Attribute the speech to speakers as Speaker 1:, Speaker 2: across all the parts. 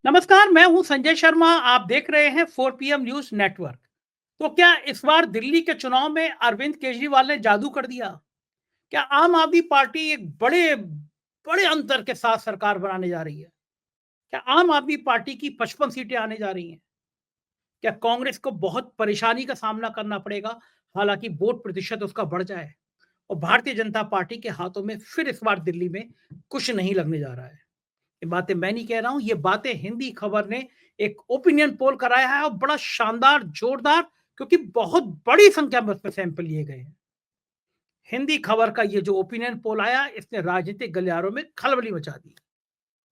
Speaker 1: नमस्कार, मैं हूं संजय शर्मा। आप देख रहे हैं 4 PM न्यूज नेटवर्क। तो क्या इस बार दिल्ली के चुनाव में अरविंद केजरीवाल ने जादू कर दिया? क्या आम आदमी पार्टी एक बड़े बड़े अंतर के साथ सरकार बनाने जा रही है? क्या आम आदमी पार्टी की 55 सीटें आने जा रही हैं? क्या कांग्रेस को बहुत परेशानी का सामना करना पड़ेगा, हालांकि वोट प्रतिशत उसका बढ़ जाए? और भारतीय जनता पार्टी के हाथों में फिर इस बार दिल्ली में कुछ नहीं लगने जा रहा है। ये बातें मैं नहीं कह रहा हूं, ये बातें हिंदी खबर ने एक ओपिनियन पोल कराया है, और बड़ा शानदार, जोरदार, क्योंकि बहुत बड़ी संख्या में उसमें सैंपल लिए गए हैं। हिंदी खबर का ये जो ओपिनियन पोल आया, इसने राजनीतिक गलियारों में खलबली मचा दी।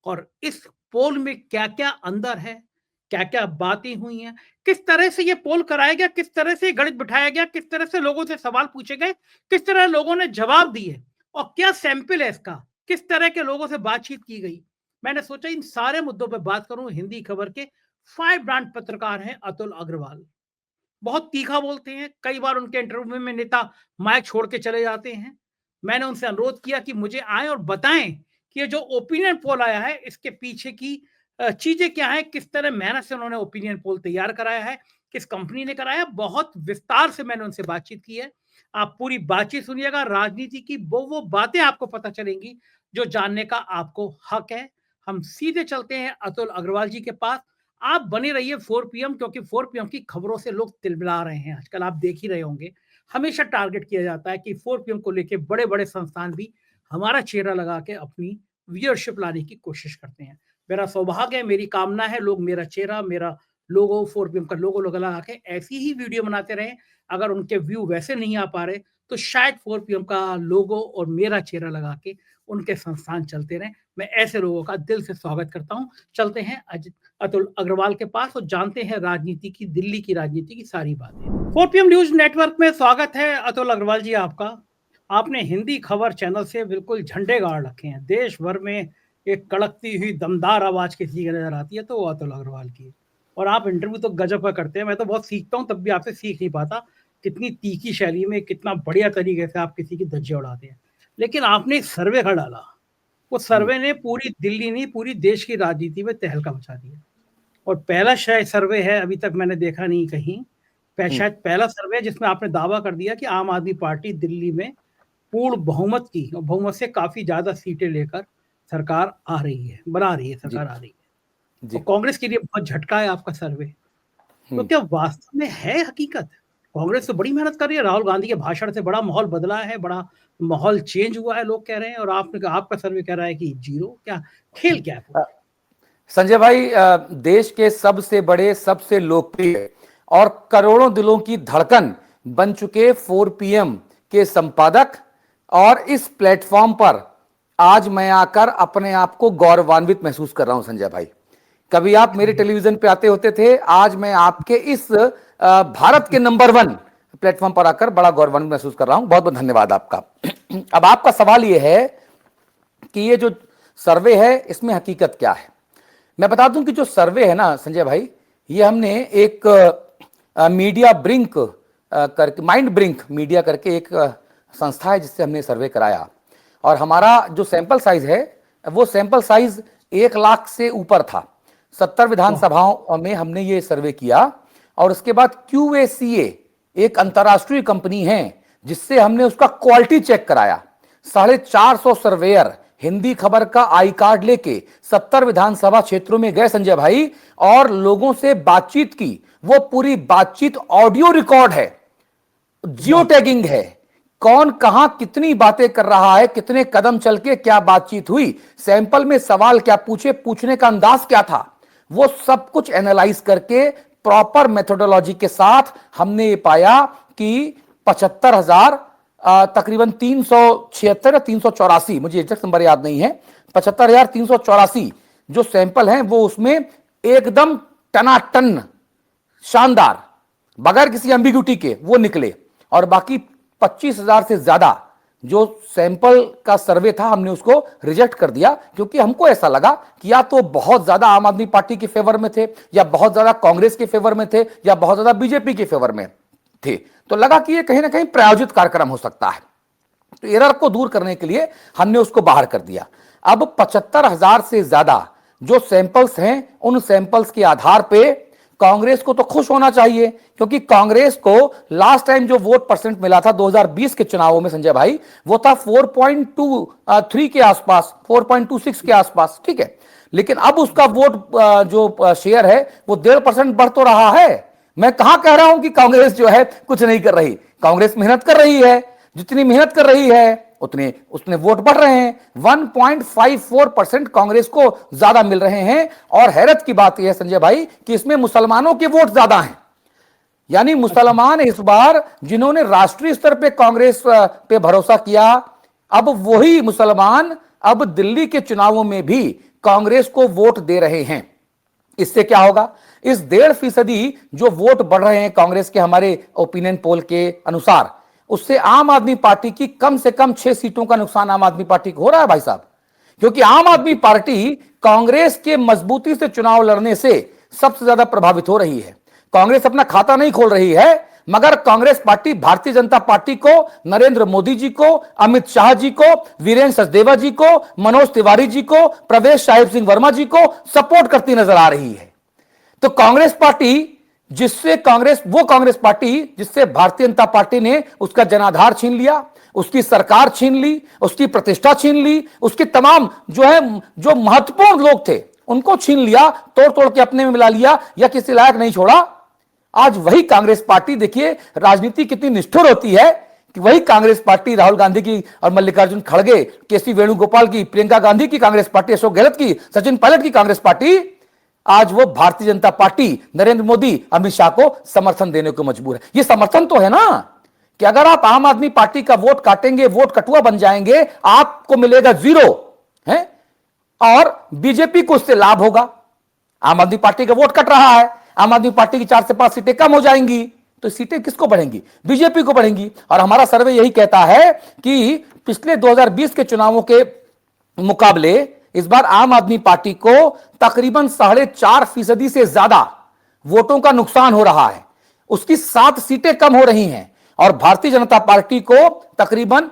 Speaker 1: और इस पोल में क्या-क्या अंदर है, क्या-क्या बातें हुई हैं, किस तरह से ये पोल कराया गया, किस तरह से गणित बिठाया गया, किस तरह से लोगों से सवाल पूछे गए, किस तरह लोगों ने जवाब दिए, और क्या सैंपल है इसका, किस तरह के लोगों से बातचीत की गई। मैंने सोचा इन सारे मुद्दों पे बात करूं। हिंदी खबर के 5 ब्रांड पत्रकार हैं अतुल अग्रवाल। बहुत तीखा बोलते हैं, कई बार उनके इंटरव्यू में नेता माइक छोड़ के चले जाते हैं। मैंने उनसे अनुरोध किया कि मुझे आएं और बताएं कि ये जो ओपिनियन पोल आया है, इसके पीछे की चीजें क्या हैं, किस तरह मेहनत से उन्होंने ओपिनियन पोल तैयार कराया है, किस कंपनी ने कराया। बहुत विस्तार से मैंने उनसे बातचीत की है। आप पूरी बातचीत सुनिएगा। राजनीति की वो बातें आपको पता चलेंगी जो जानने का आपको हक है। हम सीधे चलते हैं अतुल अग्रवाल जी के पास। आप बने रहिए 4 PM, क्योंकि 4 PM की खबरों से लोग तिलमिला रहे हैं आजकल। आप देख ही रहे होंगे, हमेशा टारगेट किया जाता है कि 4 PM को लेके बड़े बड़े संस्थान भी हमारा चेहरा लगा के अपनी व्यूअरशिप लाने की कोशिश करते हैं। मेरा सौभाग्य है, मेरी कामना है, लोग मेरा चेहरा, मेरा लोगो, 4 PM का लोगो लगा के ऐसी ही वीडियो बनाते रहें। अगर उनके व्यू वैसे नहीं आ पा रहे, तो शायद 4 PM का लोगो और मेरा चेहरा लगा के उनके संस्थान चलते रहें। मैं ऐसे लोगों का दिल से स्वागत करता हूं। चलते हैं अतुल अग्रवाल के पास और जानते हैं राजनीति की, दिल्ली की राजनीति की सारी बातें। 4 PM न्यूज नेटवर्क में स्वागत है अतुल अग्रवाल जी आपका। आपने हिंदी खबर चैनल से बिल्कुल झंडे गाड़ रखे हैं। देश भर में एक कड़कती हुई दमदार आवाज किसी की नजर आती है तो वो अतुल अग्रवाल की है। और आप इंटरव्यू तो गजब का करते हैं। मैं तो बहुत सीखता हूँ, तब भी आपसे सीख नहीं पाता। कितनी तीखी शैली में, कितना बढ़िया तरीके से आप किसी की धज्जियां उड़ाते हैं। लेकिन आपने एक सर्वे का डाला, वो सर्वे ने पूरी दिल्ली नहीं, पूरी देश की राजनीति में तहलका मचा दिया। और पहला शायद सर्वे है, अभी तक मैंने देखा नहीं कहीं, शायद पहला सर्वे है जिसमें आपने दावा कर दिया कि आम आदमी पार्टी दिल्ली में पूर्ण बहुमत की, और बहुमत से काफी ज्यादा सीटें लेकर सरकार आ रही है, बना रही है, सरकार आ रही है।
Speaker 2: जी।
Speaker 1: और कांग्रेस के लिए बहुत झटका है आपका सर्वे। तो क्या वास्तव में है हकीकत? कांग्रेस तो बड़ी मेहनत कर रही है, राहुल गांधी के भाषण से बड़ा माहौल बदला है, बड़ा माहौल चेंज हुआ है, लोग कह रहे हैं, और आपने कहा आपका सर्वे कह रहा है कि जीरो। क्या खेल क्या है पूरा?
Speaker 2: संजय भाई, देश के सबसे बड़े, सबसे लोकप्रिय और करोड़ों दिलों की धड़कन बन चुके 4 PM के संपादक, और इस प्लेटफॉर्म पर आज मैं आकर अपने आप को गौरवान्वित महसूस कर रहा हूं। संजय भाई, कभी आप मेरे टेलीविजन पे आते होते थे, आज मैं आपके इस भारत के नंबर 1 प्लेटफॉर्म पर आकर बड़ा गौरवान्वित महसूस कर रहा हूं। बहुत बहुत धन्यवाद आपका। अब आपका सवाल यह है कि ये जो सर्वे है इसमें हकीकत क्या है। मैं बता दूं कि जो सर्वे है ना संजय भाई, ये हमने एक मीडिया ब्रिंक करके, माइंड ब्रिंक मीडिया करके एक संस्था है जिससे हमने सर्वे कराया, और हमारा जो सैंपल साइज है वो सैंपल साइज 1 लाख से ऊपर था। 70 विधानसभाओं में हमने ये सर्वे किया, और उसके बाद QACA एक अंतरराष्ट्रीय कंपनी है जिससे हमने उसका क्वालिटी चेक कराया। 450 सर्वेयर हिंदी खबर का आई कार्ड लेके 70 विधानसभा क्षेत्रों में गए संजय भाई, और लोगों से बातचीत की। वो पूरी बातचीत ऑडियो रिकॉर्ड है, जियो टैगिंग है, कौन कहां कितनी बातें कर रहा है, कितने कदम चल के क्या बातचीत हुई, सैंपल में सवाल क्या पूछे, पूछने का अंदाज क्या था, वो सब कुछ एनालाइज करके प्रॉपर मेथोडोलॉजी के साथ हमने ये पाया कि 75,000, तकरीबन 376 या 384, मुझे एग्जैक्ट नंबर याद नहीं है, 75,384 जो सैंपल हैं वो उसमें एकदम टनाटन, शानदार, बगैर किसी एम्बिग्यूटी के वो निकले। और बाकी 25,000 से ज्यादा जो सैंपल का सर्वे था हमने उसको रिजेक्ट कर दिया, क्योंकि हमको ऐसा लगा कि या तो बहुत ज्यादा आम आदमी पार्टी के फेवर में थे, या बहुत ज्यादा कांग्रेस के फेवर में थे, या बहुत ज्यादा बीजेपी के फेवर में थे। तो लगा कि ये कहीं ना कहीं प्रायोजित कार्यक्रम हो सकता है। तो एरर को दूर करने के लिए हमने उसको बाहर कर दिया। अब 75,000 से ज्यादा जो सैंपल्स हैं उन सैंपल्स के आधार पे कांग्रेस को तो खुश होना चाहिए, क्योंकि कांग्रेस को लास्ट टाइम जो वोट परसेंट मिला था 2020 के चुनावों में संजय भाई, वो था 4.23 के आसपास, 4.26 के आसपास, ठीक है। लेकिन अब उसका वोट जो शेयर है वो 1.5% बढ़ तो रहा है। मैं कहां कह रहा हूं कि कांग्रेस जो है कुछ नहीं कर रही, कांग्रेस मेहनत कर रही है, जितनी मेहनत कर रही है उतने वोट बढ़ रहे हैं। 1.54% कांग्रेस को ज्यादा मिल रहे हैं। और हैरत की बात यह है संजय भाई कि इसमें मुसलमानों के वोट ज्यादा हैं, यानी मुसलमान इस बार जिन्होंने राष्ट्रीय स्तर पे कांग्रेस पे भरोसा किया, अब वही मुसलमान अब दिल्ली के चुनावों में भी कांग्रेस को वोट दे रहे हैं। इससे क्या होगा? इस 1.5% जो वोट बढ़ रहे हैं कांग्रेस के, हमारे ओपिनियन पोल के अनुसार, उससे आम आदमी पार्टी की कम से कम 6 सीटों का नुकसान आम आदमी पार्टी को हो रहा है भाई साहब। क्योंकि आम आदमी पार्टी कांग्रेस के मजबूती से चुनाव लड़ने से सबसे ज्यादा प्रभावित हो रही है। कांग्रेस अपना खाता नहीं खोल रही है, मगर कांग्रेस पार्टी भारतीय जनता पार्टी को, नरेंद्र मोदी जी को, अमित शाह जी को, वीरेंद्र सचदेवा जी को, मनोज तिवारी जी को, प्रवेश साहिब सिंह वर्मा जी को सपोर्ट करती नजर आ रही है। तो कांग्रेस पार्टी वो कांग्रेस पार्टी जिससे भारतीय जनता पार्टी ने उसका जनाधार छीन लिया, उसकी सरकार छीन ली, उसकी प्रतिष्ठा छीन ली, उसके तमाम जो महत्वपूर्ण लोग थे उनको छीन लिया, तोड़ तोड़ के अपने में मिला लिया या किसी लायक नहीं छोड़ा। आज वही कांग्रेस पार्टी, देखिए राजनीति कितनी निष्ठुर होती है कि वही कांग्रेस पार्टी राहुल गांधी की और मल्लिकार्जुन खड़गे, केसी वेणुगोपाल की, प्रियंका गांधी की कांग्रेस पार्टी, अशोक गहलोत की, सचिन पायलट की कांग्रेस पार्टी, आज वो भारतीय जनता पार्टी, नरेंद्र मोदी, अमित शाह को समर्थन देने को मजबूर है। ये समर्थन तो है ना कि अगर आप आम आदमी पार्टी का वोट काटेंगे, वोट कटुआ बन जाएंगे, आपको मिलेगा 0 है और बीजेपी को उससे लाभ होगा। आम आदमी पार्टी का वोट कट रहा है, आम आदमी पार्टी की 4 से 5 सीटें कम हो जाएंगी, तो सीटें किसको बढ़ेंगी? बीजेपी को बढ़ेंगी। और हमारा सर्वे यही कहता है कि पिछले 2020 के चुनावों के मुकाबले इस बार आम आदमी पार्टी को तकरीबन 4.5% से ज्यादा वोटों का नुकसान हो रहा है, उसकी 7 सीटें कम हो रही हैं। और भारतीय जनता पार्टी को तकरीबन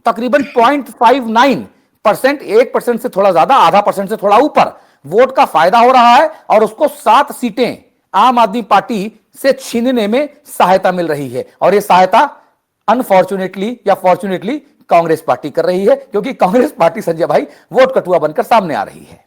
Speaker 2: 0.59%, 1% से थोड़ा ज्यादा, आधा परसेंट से थोड़ा ऊपर वोट का फायदा हो रहा है और उसको 7 सीटें आम आदमी पार्टी से छीनने में सहायता मिल रही है। और यह सहायता अनफॉर्चुनेटली या फॉर्चुनेटली कांग्रेस पार्टी कर रही है, क्योंकि कांग्रेस पार्टी संजय भाई वोट कटुआ बनकर सामने आ रही है।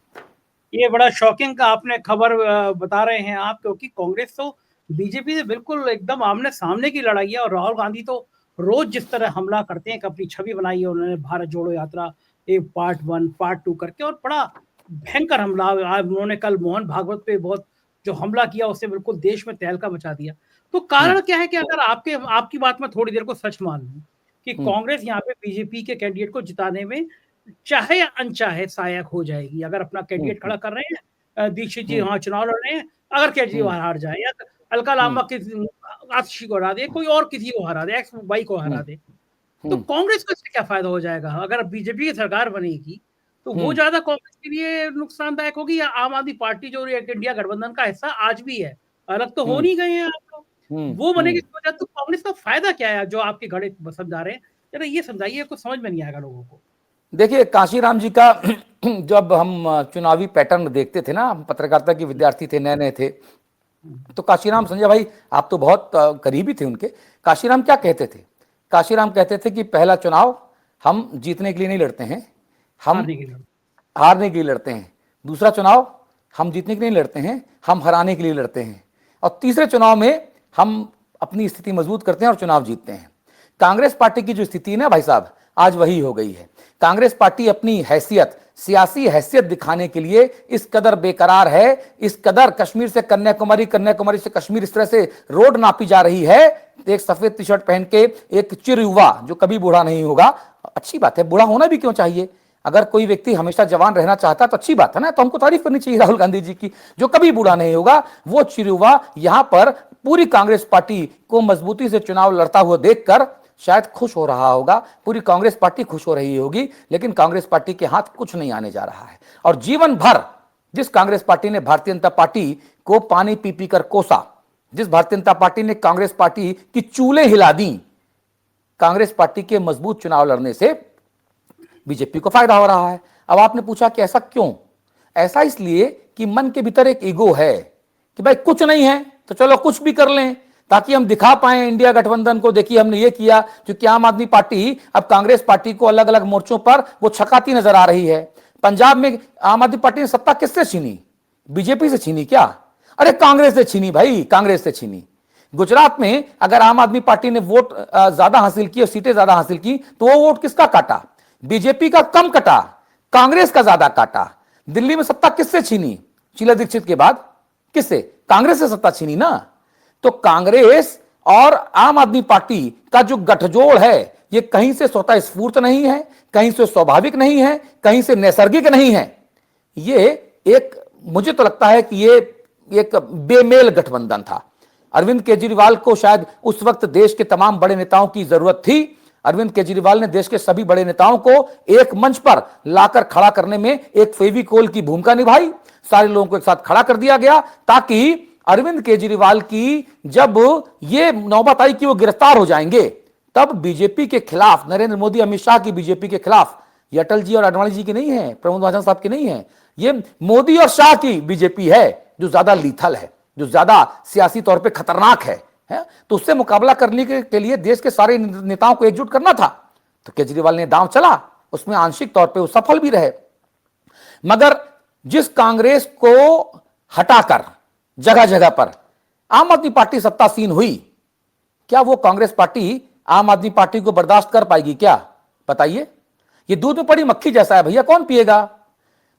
Speaker 1: ये बड़ा शॉकिंग का आपने खबर बता रहे हैं आप, क्योंकि कांग्रेस तो बीजेपी से बिल्कुल एकदम आमने सामने की लड़ाई है। और राहुल गांधी तो रोज जिस तरह हमला करते हैं, अपनी छवि बनाई है उन्होंने भारत जोड़ो यात्रा एक पार्ट 1 पार्ट 2 करके, और बड़ा भयंकर हमला उन्होंने कल मोहन भागवत पे बहुत जो हमला किया उससे बिल्कुल देश में तहलका मचा दिया। तो कारण क्या है कि अगर आपकी बात में थोड़ी देर को सच मान लूं कि कांग्रेस यहाँ पे बीजेपी के कैंडिडेट को जिताने में चाहे या अनचाहे सहायक हो जाएगी। अगर अपना कैंडिडेट खड़ा कर रहे हैं, दीक्षित जी वहां चुनाव लड़ रहे हैं, अगर केजरीवाल हार जाए या अलका लांबा आशीष को हरा दे, कोई और किसी को हरा दे, एक्स वाई को हरा दे, तो कांग्रेस को इससे क्या फायदा हो जाएगा? अगर बीजेपी की सरकार बनेगी तो वो ज्यादा कांग्रेस के लिए नुकसानदायक होगी, या आम आदमी पार्टी जो एक इंडिया गठबंधन का हिस्सा आज भी है, अलग तो हो नहीं गए हैं आप लोग, वो बनेगी इस वजह, तो कांग्रेस का फायदा क्या है जो आपके घड़े समझा रहे हैं? जरा ये समझाइए, कुछ समझ में नहीं आएगा लोगों को।
Speaker 2: देखिए काशीराम जी का जब हम चुनावी पैटर्न देखते थे ना, हम पत्रकारिता के विद्यार्थी थे, नए नए थे, तो काशीराम संजय भाई आप तो बहुत करीबी थे उनके। काशीराम क्या कहते थे? काशीराम कहते थे कि पहला चुनाव हम जीतने के लिए नहीं लड़ते हैं, हम हारने के लिए लड़ते हैं। दूसरा चुनाव हम जीतने के लिए नहीं लड़ते हैं, हम हराने के लिए लड़ते हैं। और तीसरे चुनाव में हम अपनी स्थिति मजबूत करते हैं और चुनाव जीतते हैं। कांग्रेस पार्टी की जो स्थिति है ना भाई साहब, आज वही हो गई है। कांग्रेस पार्टी अपनी हैसियत, सियासी हैसियत दिखाने के लिए इस कदर बेकरार है, इस कदर कश्मीर से कन्याकुमारी, कन्याकुमारी से कश्मीर, इस तरह से रोड नापी जा रही है। एक सफेद टी शर्ट पहन के एक चिर युवा जो कभी बूढ़ा नहीं होगा, अच्छी बात है, बूढ़ा होना भी क्यों चाहिए? अगर कोई व्यक्ति हमेशा जवान रहना चाहता तो अच्छी बात है ना, तो हमको तारीफ करनी चाहिए राहुल गांधी जी की, जो कभी बूढ़ा नहीं होगा। वो चिर युवा यहां पर पूरी कांग्रेस पार्टी को मजबूती से चुनाव लड़ता हुआ देखकर शायद खुश हो रहा होगा, पूरी कांग्रेस पार्टी खुश हो रही होगी, लेकिन कांग्रेस पार्टी के हाथ कुछ नहीं आने जा रहा है। और जीवन भर जिस कांग्रेस पार्टी ने भारतीय जनता पार्टी को पानी पी पी कर कोसा, जिस भारतीय जनता पार्टी ने कांग्रेस पार्टी की चूल्हे हिला दी, कांग्रेस पार्टी के मजबूत चुनाव लड़ने से बीजेपी को फायदा हो रहा है। अब आपने पूछा कि ऐसा क्यों? ऐसा इसलिए कि मन के भीतर एक ईगो है कि भाई कुछ नहीं है तो चलो कुछ भी कर लें, ताकि हम दिखा पाए इंडिया गठबंधन को, देखिए हमने ये किया। क्योंकि आम आदमी पार्टी अब कांग्रेस पार्टी को अलग अलग मोर्चों पर वो छकाती नजर आ रही है। पंजाब में आम आदमी पार्टी ने सत्ता किससे छीनी? बीजेपी से छीनी क्या? अरे कांग्रेस से छीनी भाई, कांग्रेस से छीनी। गुजरात में अगर आम आदमी पार्टी ने वोट ज्यादा हासिल की और सीटें ज्यादा हासिल की तो वो वोट किसका काटा? बीजेपी का कम कटा, कांग्रेस का ज्यादा काटा। दिल्ली में सत्ता किससे छीनी शीला दीक्षित के बाद? किससे? कांग्रेस से सत्ता छीनी ना। तो कांग्रेस और आम आदमी पार्टी का जो गठजोड़ है ये कहीं से स्वतः स्फूर्त नहीं है, कहीं से स्वाभाविक नहीं है, कहीं से नैसर्गिक नहीं है। ये एक, मुझे तो लगता है कि ये एक बेमेल गठबंधन था। अरविंद केजरीवाल को शायद उस वक्त देश के तमाम बड़े नेताओं की जरूरत थी। अरविंद केजरीवाल ने देश के सभी बड़े नेताओं को एक मंच पर लाकर खड़ा करने में एक फेविकोल की भूमिका निभाई। सारे लोगों को एक साथ खड़ा कर दिया गया ताकि अरविंद केजरीवाल की जब ये नौबत आई कि वो गिरफ्तार हो जाएंगे, तब बीजेपी के खिलाफ, नरेंद्र मोदी अमित शाह की बीजेपी के खिलाफ, ये अटल जी और आडवाणी जी की नहीं है, प्रमोद महाजन साहब की नहीं है, ये मोदी और शाह की बीजेपी है जो ज्यादा लीथल है, जो ज्यादा सियासी तौर पे खतरनाक है। तो उससे मुकाबला करने के लिए देश के सारे नेताओं को एकजुट करना था। तो केजरीवाल ने दांव चला, उसमें आंशिक तौर पे वो सफल भी रहे। मगर जिस कांग्रेस को हटाकर जगह जगह पर आम आदमी पार्टी सत्तासीन हुई, क्या वो कांग्रेस पार्टी आम आदमी पार्टी को बर्दाश्त कर पाएगी क्या? बताइए। ये दूध में पड़ी मक्खी जैसा है भैया, कौन पिएगा?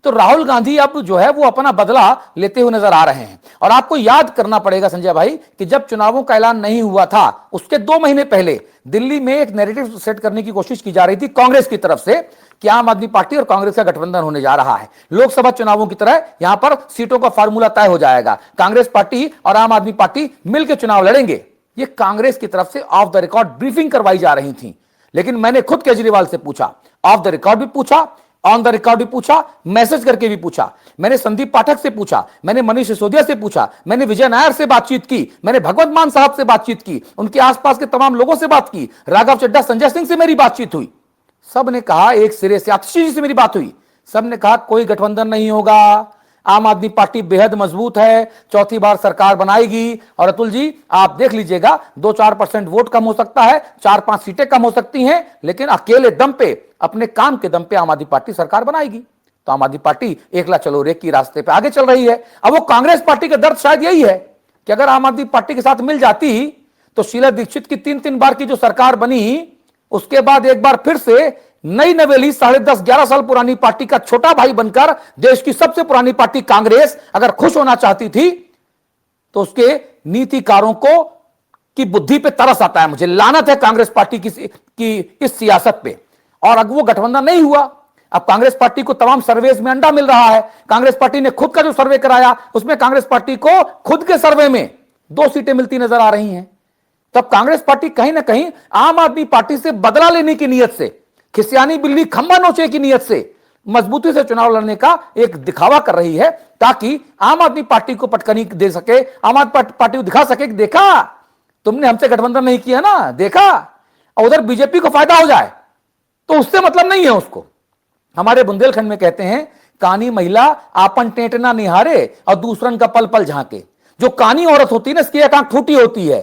Speaker 2: तो राहुल गांधी अब जो है वो अपना बदला लेते हुए नजर आ रहे हैं। और आपको याद करना पड़ेगा संजय भाई कि जब चुनावों का ऐलान नहीं हुआ था उसके 2 महीने पहले दिल्ली में एक नैरेटिव सेट करने की कोशिश की जा रही थी कांग्रेस की तरफ से कि आम आदमी पार्टी और कांग्रेस का गठबंधन होने जा रहा है। लोकसभा चुनावों की तरह यहां पर सीटों का फार्मूला तय हो जाएगा, कांग्रेस पार्टी और आम आदमी पार्टी मिलकर चुनाव लड़ेंगे। ये कांग्रेस की तरफ से ऑफ द रिकॉर्ड ब्रीफिंग करवाई जा रही थी। लेकिन मैंने खुद केजरीवाल से पूछा, ऑफ द रिकॉर्ड भी पूछा, ऑन द रिकॉर्ड भी पूछा, मैसेज करके भी पूछा। मैंने संदीप पाठक से पूछा, मैंने मनीष सिसोदिया से पूछा, मैंने विजय नायर से बातचीत की, मैंने भगवत मान साहब से बातचीत की, उनके आसपास के तमाम लोगों से बात की, राघव चड्ढा, संजय सिंह से मेरी बातचीत हुई। सब ने कहा, एक सिरे से आतिशी जी से मेरी बात हुई, सब ने कहा कोई गठबंधन नहीं होगा, आम आदमी पार्टी बेहद मजबूत है, चौथी बार सरकार बनाएगी। और अतुल जी आप देख लीजिएगा 2-4% वोट कम हो सकता है, 4-5 सीटें कम हो सकती हैं, लेकिन अकेले दम पे, अपने काम के दम पे आम आदमी पार्टी सरकार बनाएगी। तो आम आदमी पार्टी एकला चलो रे की रास्ते पे आगे चल रही है। अब वो कांग्रेस पार्टी का दर्द शायद यही है कि अगर आम आदमी पार्टी के साथ मिल जाती तो शीला दीक्षित की 3-3 बार की जो सरकार बनी, उसके बाद एक बार फिर से नई नवेली 10.5-11 साल पुरानी पार्टी का छोटा भाई बनकर देश की सबसे पुरानी पार्टी कांग्रेस अगर खुश होना चाहती थी तो उसके नीतिकारों को की बुद्धि पे तरस आता है। मुझे लानत है कांग्रेस पार्टी की इस सियासत पे। और अब वो गठबंधन नहीं हुआ। अब कांग्रेस पार्टी को तमाम सर्वेस में अंडा मिल रहा है। कांग्रेस पार्टी ने खुद का जो सर्वे कराया उसमें कांग्रेस पार्टी को खुद के सर्वे में 2 सीटें मिलती नजर आ रही हैं। तब कांग्रेस पार्टी कहीं ना कहीं आम आदमी पार्टी से बदला लेने की नीयत से, खिसियानी बिल्ली खंबा नोचे की नीयत से मजबूती से चुनाव लड़ने का एक दिखावा कर रही है, ताकि आम आदमी पार्टी को पटकनी दे सके, आम आदमी पार्टी को दिखा सके कि देखा तुमने हमसे गठबंधन नहीं किया ना, देखा, और उधर बीजेपी को फायदा हो जाए। तो उससे मतलब नहीं है उसको। हमारे बुंदेलखंड में कहते हैं, कानी महिला आपन टेंटना निहारे और दूसरन का पल पल झांके। जो कानी औरत होती है ना, इसकी एक आंख फूटी होती है,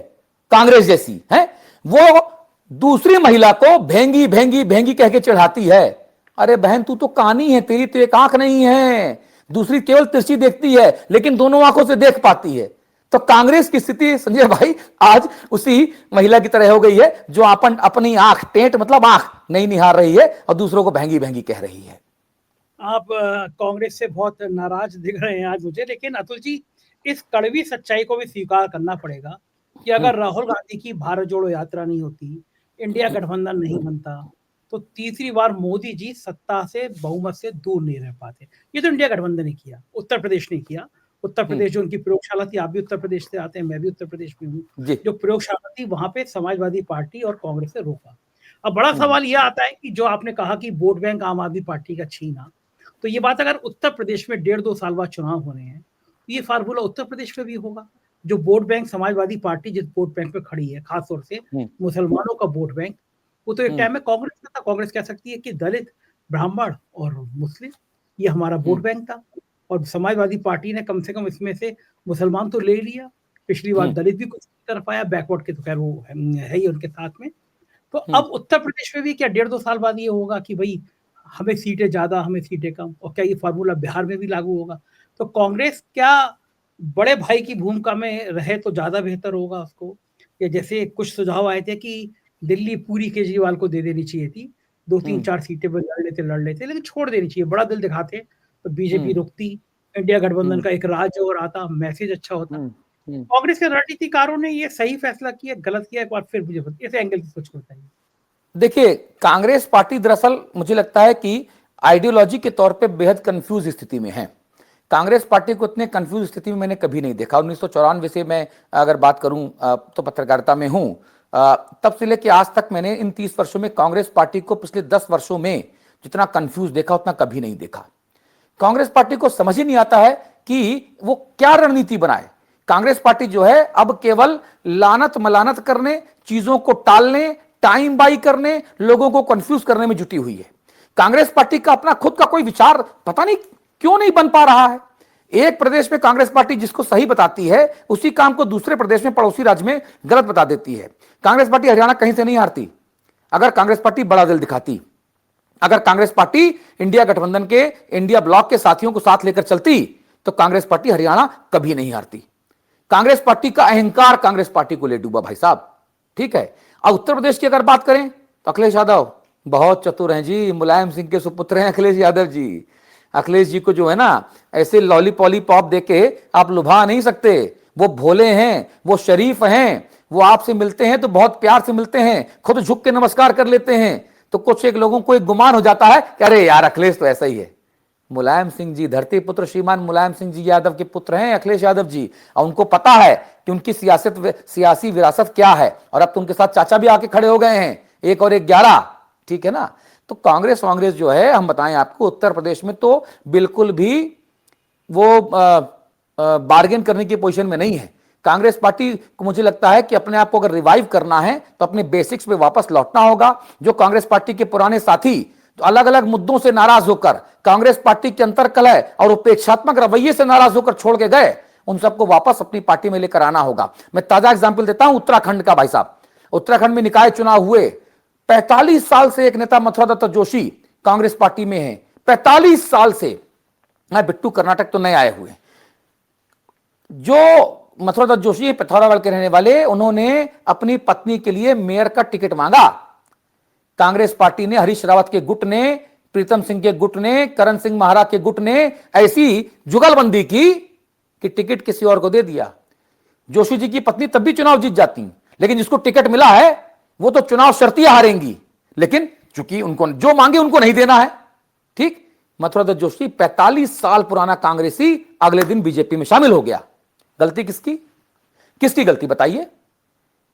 Speaker 2: कांग्रेस जैसी है, वो दूसरी महिला को भेंगी भेंगी भेंगी कह के चढ़ाती है। अरे बहन तू तो कानी है, तेरी तो एक आंख नहीं है, दूसरी केवल तिरछी देखती है लेकिन दोनों आंखों से देख पाती है। तो कांग्रेस की स्थिति संजय भाई आज उसी महिला की तरह हो गई है जो अपनी आंख, टेंट मतलब आंख नहीं निहार रही है और दूसरों को भेंगी भेंगी कह रही है।
Speaker 1: आप कांग्रेस से बहुत नाराज दिख रहे हैं आज मुझे, लेकिन अतुल जी इस कड़वी सच्चाई को भी स्वीकार करना पड़ेगा कि अगर राहुल गांधी की भारत जोड़ो यात्रा नहीं होती, इंडिया गठबंधन नहीं बनता, तो तीसरी बार मोदी जी सत्ता से बहुमत से दूर नहीं रह पाते। ये तो इंडिया गठबंधन ने किया, उत्तर प्रदेश ने किया। उत्तर प्रदेश जो उनकी प्रयोगशाला थी, आप भी उत्तर प्रदेश से आते हैं, मैं भी उत्तर प्रदेश में हूँ, जो प्रयोगशाला थी वहां पे समाजवादी पार्टी और कांग्रेस ने रोका। अब बड़ा सवाल यह आता है कि जो आपने कहा कि वोट बैंक आम आदमी पार्टी का छीना, तो ये बात अगर उत्तर प्रदेश में 1.5-2 साल बाद चुनाव होने हैं, तो ये फार्मूला उत्तर प्रदेश में भी होगा। जो वोट बैंक समाजवादी पार्टी जिस वोट बैंक पे खड़ी है, खासतौर से मुसलमानों का वोट बैंक, वो तो एक टाइम में कांग्रेस का था। कांग्रेस कह सकती है कि दलित, ब्राह्मण और मुस्लिम, ये हमारा वोट बैंक था। और समाजवादी पार्टी ने कम से कम इसमें से मुसलमान तो ले लिया, पिछली बार दलित भी कुछ तरफ आया, बैकवर्ड के तो खैर वो है ही उनके साथ में। तो अब उत्तर प्रदेश में भी क्या 1.5-2 साल बाद ये होगा कि भाई हमें सीटें ज्यादा, हमें सीटें कम, और क्या ये फार्मूला बिहार में भी लागू होगा? तो कांग्रेस क्या बड़े भाई की भूमिका में रहे तो ज्यादा बेहतर होगा उसको, या जैसे कुछ सुझाव आए थे कि दिल्ली पूरी केजरीवाल को दे देनी चाहिए थी, 2-3-4 सीटें पर लड़ लेते, लेकिन छोड़ देनी चाहिए, बड़ा दिल दिखाते तो बीजेपी रुकती, इंडिया गठबंधन का एक राज और आता, मैसेज अच्छा होता। कांग्रेस के रणनीतिकारों ने ये सही फैसला किया, गलत किया, एक बार फिर मुझे इस एंगल से सोच बताइए।
Speaker 2: देखिए, कांग्रेस पार्टी दरअसल मुझे लगता है कि आइडियोलॉजी के तौर पे बेहद कंफ्यूज स्थिति में है। कांग्रेस पार्टी को इतने कंफ्यूज स्थिति में मैंने कभी नहीं देखा। 1994 से मैं अगर बात करूं तो पत्रकारिता में हूं, तब से लेकर आज तक मैंने इन 30 वर्षों में कांग्रेस पार्टी को पिछले 10 वर्षों में जितना कंफ्यूज देखा उतना कभी नहीं देखा। कांग्रेस पार्टी को समझ ही नहीं आता है कि वो क्या रणनीति बनाए। कांग्रेस पार्टी जो है अब केवल लानत मलानत करने, चीजों को टालने, टाइम बाई करने, लोगों को कंफ्यूज करने में जुटी हुई है। कांग्रेस पार्टी का अपना खुद का कोई विचार पता नहीं क्यों नहीं बन पा रहा है। एक प्रदेश में कांग्रेस पार्टी जिसको सही बताती है, उसी काम को दूसरे प्रदेश में, पड़ोसी राज्य में गलत बता देती है। कांग्रेस पार्टी हरियाणा कहीं से नहीं हारती अगर कांग्रेस पार्टी बड़ा दिल दिखाती। अगर कांग्रेस पार्टी इंडिया गठबंधन के, इंडिया ब्लॉक के साथियों को साथ लेकर चलती तो कांग्रेस पार्टी हरियाणा कभी नहीं हारती। कांग्रेस पार्टी का अहंकार कांग्रेस पार्टी को ले डूबा भाई साहब, ठीक है। अब उत्तर प्रदेश की अगर बात करें तो अखिलेश यादव बहुत चतुर हैं जी, मुलायम सिंह के सुपुत्र हैं अखिलेश यादव जी। अखिलेश जी को जो है ना ऐसे लॉली पॉली पॉप देके आप लुभा नहीं सकते। वो भोले हैं, वो शरीफ हैं, वो आपसे मिलते हैं तो बहुत प्यार से मिलते हैं, खुद झुक के नमस्कार कर लेते हैं। तो कुछ एक लोगों को एक गुमान हो जाता है कि अरे यार अखिलेश तो ऐसा ही है। मुलायम सिंह जी, धरती पुत्र श्रीमान मुलायम सिंह जी यादव के पुत्र हैं अखिलेश यादव जी, और उनको पता है कि उनकी सियासी विरासत क्या है। और अब तो उनके साथ चाचा भी आके खड़े हो गए हैं, 1 और 1 11, ठीक है ना। तो कांग्रेस जो है, हम बताएं आपको, उत्तर प्रदेश में तो बिल्कुल भी वो बार्गेन करने की पोजीशन में नहीं है। कांग्रेस पार्टी को मुझे लगता है कि अपने आप को अगर रिवाइव करना है तो अपने बेसिक्स पे वापस लौटना होगा। जो कांग्रेस पार्टी के पुराने साथी तो अलग अलग मुद्दों से नाराज होकर, कांग्रेस पार्टी के अंतरकलह और उपेक्षात्मक रवैये से नाराज होकर छोड़ के गए, उन सबको वापस अपनी पार्टी में लेकर आना होगा। मैं ताजा एग्जाम्पल देता हूं उत्तराखंड का भाई साहब। उत्तराखंड में निकाय चुनाव हुए, 45 साल से एक नेता मथुरा दत्त जोशी कांग्रेस पार्टी में है, 45 साल से। बिट्टू कर्नाटक तो नए आए हुए। जो मथुरा दत्त जोशी पिथौरागढ़ के रहने वाले, उन्होंने अपनी पत्नी के लिए मेयर का टिकट मांगा। कांग्रेस पार्टी ने, हरीश रावत के गुट ने, प्रीतम सिंह के गुट ने, करण सिंह महारा के गुट ने ऐसी जुगलबंदी की कि टिकट किसी और को दे दिया। जोशी जी की पत्नी तब भी चुनाव जीत जाती, लेकिन जिसको टिकट मिला है वो तो चुनाव शर्तियां हारेंगी, लेकिन चूंकि उनको जो मांगे उनको नहीं देना है, ठीक। मथुरा दत्त जोशी 45 साल पुराना कांग्रेसी अगले दिन बीजेपी में शामिल हो गया। गलती किसकी? किसकी गलती बताइए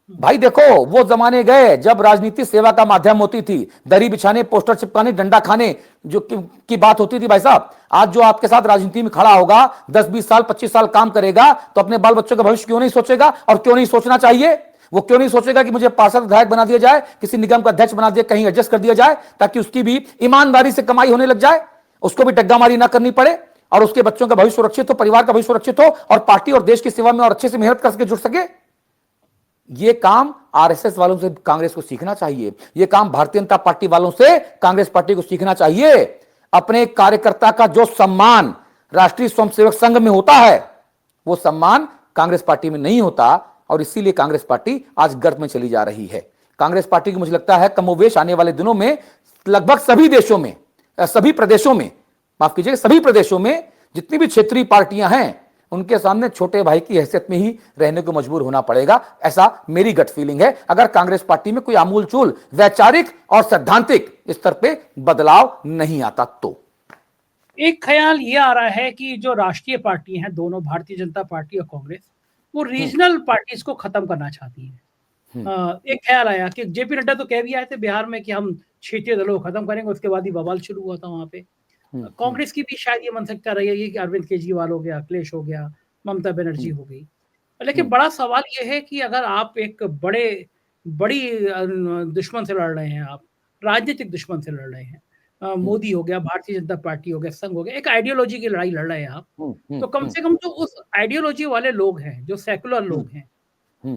Speaker 2: भाई। देखो, वो जमाने गए जब राजनीति सेवा का माध्यम होती थी, दरी बिछाने, पोस्टर चिपकाने, डंडा खाने जो की बात होती थी भाई साहब। आज जो आपके साथ राजनीति में खड़ा होगा, 10-20 साल 25 साल काम करेगा, तो अपने बाल बच्चों का भविष्य क्यों नहीं सोचेगा? और क्यों नहीं सोचना चाहिए? वो क्यों नहीं सोचेगा कि मुझे पार्षद विधायक बना दिया जाए, किसी निगम का अध्यक्ष बना दिया, कहीं एडजस्ट कर दिया जाए, ताकि उसकी भी ईमानदारी से कमाई होने लग जाए, उसको भी डग्गामारी ना करनी पड़े, और उसके बच्चों का भविष्य सुरक्षित हो, परिवार का भविष्य सुरक्षित हो, और पार्टी और देश की सेवा में और अच्छे से मेहनत करके जुड़ सके। ये काम आरएसएस वालों से कांग्रेस को सीखना चाहिए। ये काम भारतीय जनता पार्टी वालों से कांग्रेस पार्टी को सीखना चाहिए। अपने कार्यकर्ता का जो सम्मान राष्ट्रीय स्वयंसेवक संघ में होता है, वो सम्मान कांग्रेस पार्टी में नहीं होता, और इसीलिए कांग्रेस पार्टी आज गर्त में चली जा रही है। कांग्रेस पार्टी की मुझे लगता है कमोवेश आने वाले दिनों में लगभग सभी देशों में, सभी प्रदेशों में, माफ कीजिएगा, सभी प्रदेशों में जितनी भी क्षेत्रीय पार्टियां हैं, उनके सामने छोटे भाई की हैसियत में ही रहने को मजबूर होना पड़ेगा। ऐसा मेरी गट फीलिंग है, अगर कांग्रेस पार्टी में कोई आमूलचूल वैचारिक और सैद्धांतिक स्तर पे बदलाव नहीं आता तो।
Speaker 1: एक ख्याल ये आ रहा है कि जो राष्ट्रीय पार्टी हैं, दोनों भारतीय जनता पार्टी और कांग्रेस, वो रीजनल पार्टीज को खत्म करना चाहती है। एक ख्याल आया कि जेपी नड्डा तो कह भी आए थे बिहार में कि हम क्षेत्रीय दलों को खत्म करेंगे, उसके बाद ही बवाल शुरू हुआ था वहां पे। कांग्रेस की भी शायद ये मानसिकता रही है कि अरविंद केजरीवाल हो गया, अखिलेश हो गया, ममता बनर्जी हो गई। लेकिन बड़ा सवाल ये है कि अगर आप एक बड़ी दुश्मन से लड़ रहे हैं, आप राजनीतिक दुश्मन से लड़ रहे हैं, मोदी हो गया, भारतीय जनता पार्टी हो गया, संघ हो गया, एक आइडियोलॉजी की लड़ाई लड़ रहे हैं आप। तो कम से कम जो उस आइडियोलॉजी वाले लोग हैं, जो सेकुलर लोग हैं,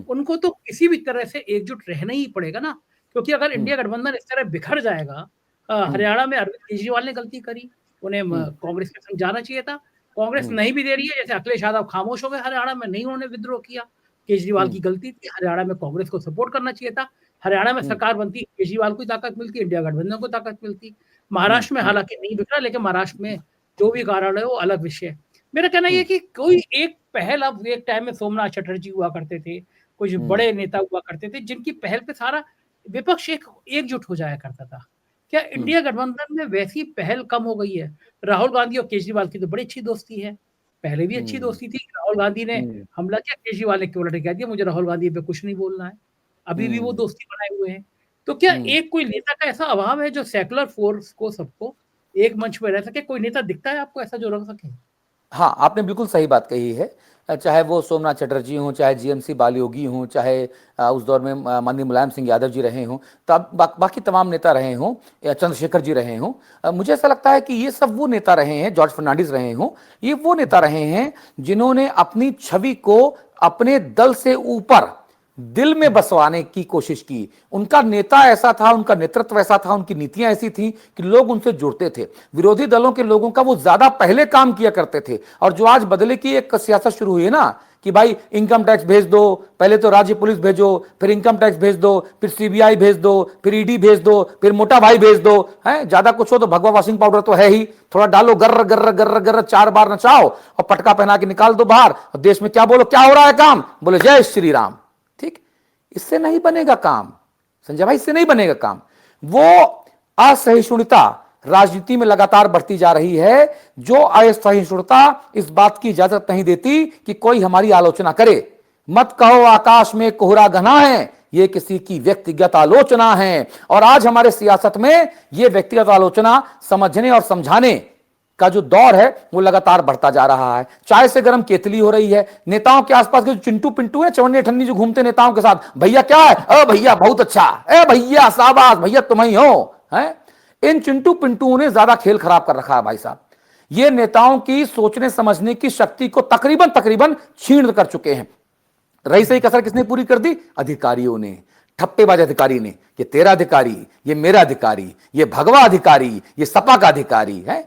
Speaker 1: उनको तो किसी भी तरह से एकजुट रहना ही पड़ेगा ना, क्योंकि अगर इंडिया गठबंधन इस तरह बिखर जाएगा, हरियाणा में अरविंद केजरीवाल ने गलती करी, उन्हें कांग्रेस के संग जाना चाहिए था। कांग्रेस नहीं भी दे रही है, जैसे अखिलेश यादव खामोश हो गए हरियाणा में, नहीं उन्होंने विद्रोह किया, केजरीवाल की गलती थी, हरियाणा में कांग्रेस को सपोर्ट करना चाहिए था। हरियाणा में सरकार बनती, केजरीवाल को ताकत मिलती, इंडिया गठबंधन को ताकत मिलती। महाराष्ट्र में हालांकि नहीं बिखरा, लेकिन महाराष्ट्र में जो भी कारण है वो अलग विषय है। मेरा कहना ये कि कोई एक पहल, अब एक टाइम में सोमनाथ चटर्जी हुआ करते थे, कुछ बड़े नेता हुआ करते थे, जिनकी पहल पे सारा विपक्ष एकजुट हो जाया करता था। क्या इंडिया गठबंधन में वैसी पहल कम हो गई है? राहुल गांधी और केजरीवाल की तो बड़ी अच्छी दोस्ती है, पहले भी अच्छी दोस्ती थी। राहुल गांधी ने हमला किया, केजरीवाल ने केवल कह दिया मुझे राहुल गांधी पे कुछ नहीं बोलना है, अभी भी वो दोस्ती बनाए हुए हैं। तो क्या एक कोई नेता का ऐसा अभाव है जो सेकुलर फोर्स को, सबको एक मंच पे रह सके? कोई नेता दिखता है आपको ऐसा जो रख सके?
Speaker 2: हाँ, आपने बिल्कुल सही बात कही है। चाहे वो सोमनाथ चटर्जी हों, चाहे जीएमसी बालियोगी हों, चाहे उस दौर में माननीय मुलायम सिंह यादव जी रहे हों, तब बाकी तमाम नेता रहे हों, या चंद्रशेखर जी रहे हों, मुझे ऐसा लगता है कि ये सब वो नेता रहे हैं, जॉर्ज फर्नांडिस रहे हों, ये वो नेता रहे हैं जिन्होंने अपनी छवि को अपने दल से ऊपर दिल में बसवाने की कोशिश की। उनका नेता ऐसा था, उनका नेतृत्व ऐसा था, उनकी नीतियां ऐसी थी कि लोग उनसे जुड़ते थे। विरोधी दलों के लोगों का वो ज्यादा पहले काम किया करते थे। और जो आज बदले की एक सियासत शुरू हुई है ना, कि भाई इनकम टैक्स भेज दो, पहले तो राज्य पुलिस भेजो, फिर इनकम टैक्स भेज दो, फिर सीबीआई भेज दो, फिर ईडी भेज दो, फिर मोटा भाई भेज दो, है ज्यादा कुछ हो तो भगवा वॉशिंग पाउडर तो है ही, थोड़ा डालो, गर्र गर्र गर्र गर्र 4 बार नचाओ और पटका पहना के निकाल दो बाहर, और देश में क्या बोलो, क्या हो रहा है काम, बोले जय श्री राम। ठीक, इससे नहीं बनेगा काम संजय भाई, इससे नहीं बनेगा काम। वो असहिष्णुता राजनीति में लगातार बढ़ती जा रही है, जो असहिष्णुता इस बात की इजाजत नहीं देती कि कोई हमारी आलोचना करे। मत कहो आकाश में कोहरा घना है, ये किसी की व्यक्तिगत आलोचना है। और आज हमारे सियासत में ये व्यक्तिगत आलोचना समझने और समझाने का जो दौर है वो लगातार बढ़ता जा रहा है। चाय से गर्म केतली हो रही है। नेताओं के आसपास के जो चिंटू पिंटू है, चवन्नी ठन्नी जो घूमते नेताओं के साथ, भैया क्या है, अ भैया बहुत अच्छा, ए भैया शाबाश, भैया तुम ही हो, हैं? इन चिंटू पिंटू ने ज्यादा खेल खराब कर रखा है भाई साहब। ये नेताओं की सोचने समझने की शक्ति को तकरीबन छीन कर चुके हैं। रही सही कसर किसने पूरी कर दी? अधिकारियों ने, ठप्पेबाज अधिकारी ने। ये तेरा अधिकारी, ये मेरा अधिकारी, ये भगवा अधिकारी, ये सपा का अधिकारी है।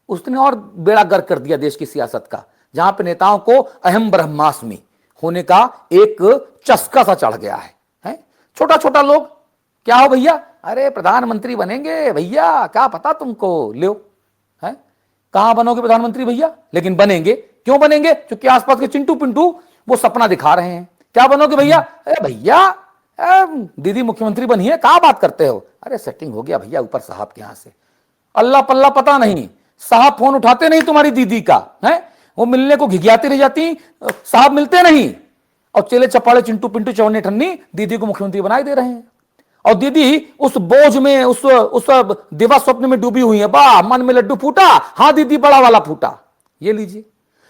Speaker 2: उसने और बेड़ा गर्क कर दिया देश की सियासत का, जहां पे नेताओं को अहम ब्रह्मास्मि होने का एक चस्का सा चढ़ गया है? छोटा छोटा लोग, क्या हो भैया, अरे प्रधानमंत्री बनेंगे भैया, क्या पता तुमको, लो है, कहां बनोगे प्रधानमंत्री भैया, लेकिन बनेंगे। क्यों बनेंगे? क्योंकि आसपास के चिंटू पिंटू वो सपना दिखा रहे हैं। क्या बनोगे भैया? अरे भैया दीदी मुख्यमंत्री बनी है, कहां बात करते हो? अरे सेटिंग हो गया भैया ऊपर साहब के यहां से, अल्लाह पल्ला पता नहीं, साहब फोन उठाते नहीं तुम्हारी दीदी का, है वो मिलने को घिघियाती रह जाती, साहब मिलते नहीं, और चेले चपाड़े चिंटू पिंटू चवन्नी ठन्नी दीदी को मुख्यमंत्री बनाए दे रहे हैं। और दीदी उस बोझ में, उस दिवा स्वप्न में डूबी हुई है। वाह, मन में लड्डू फूटा, हाँ दीदी बड़ा वाला फूटा। ये लीजिए,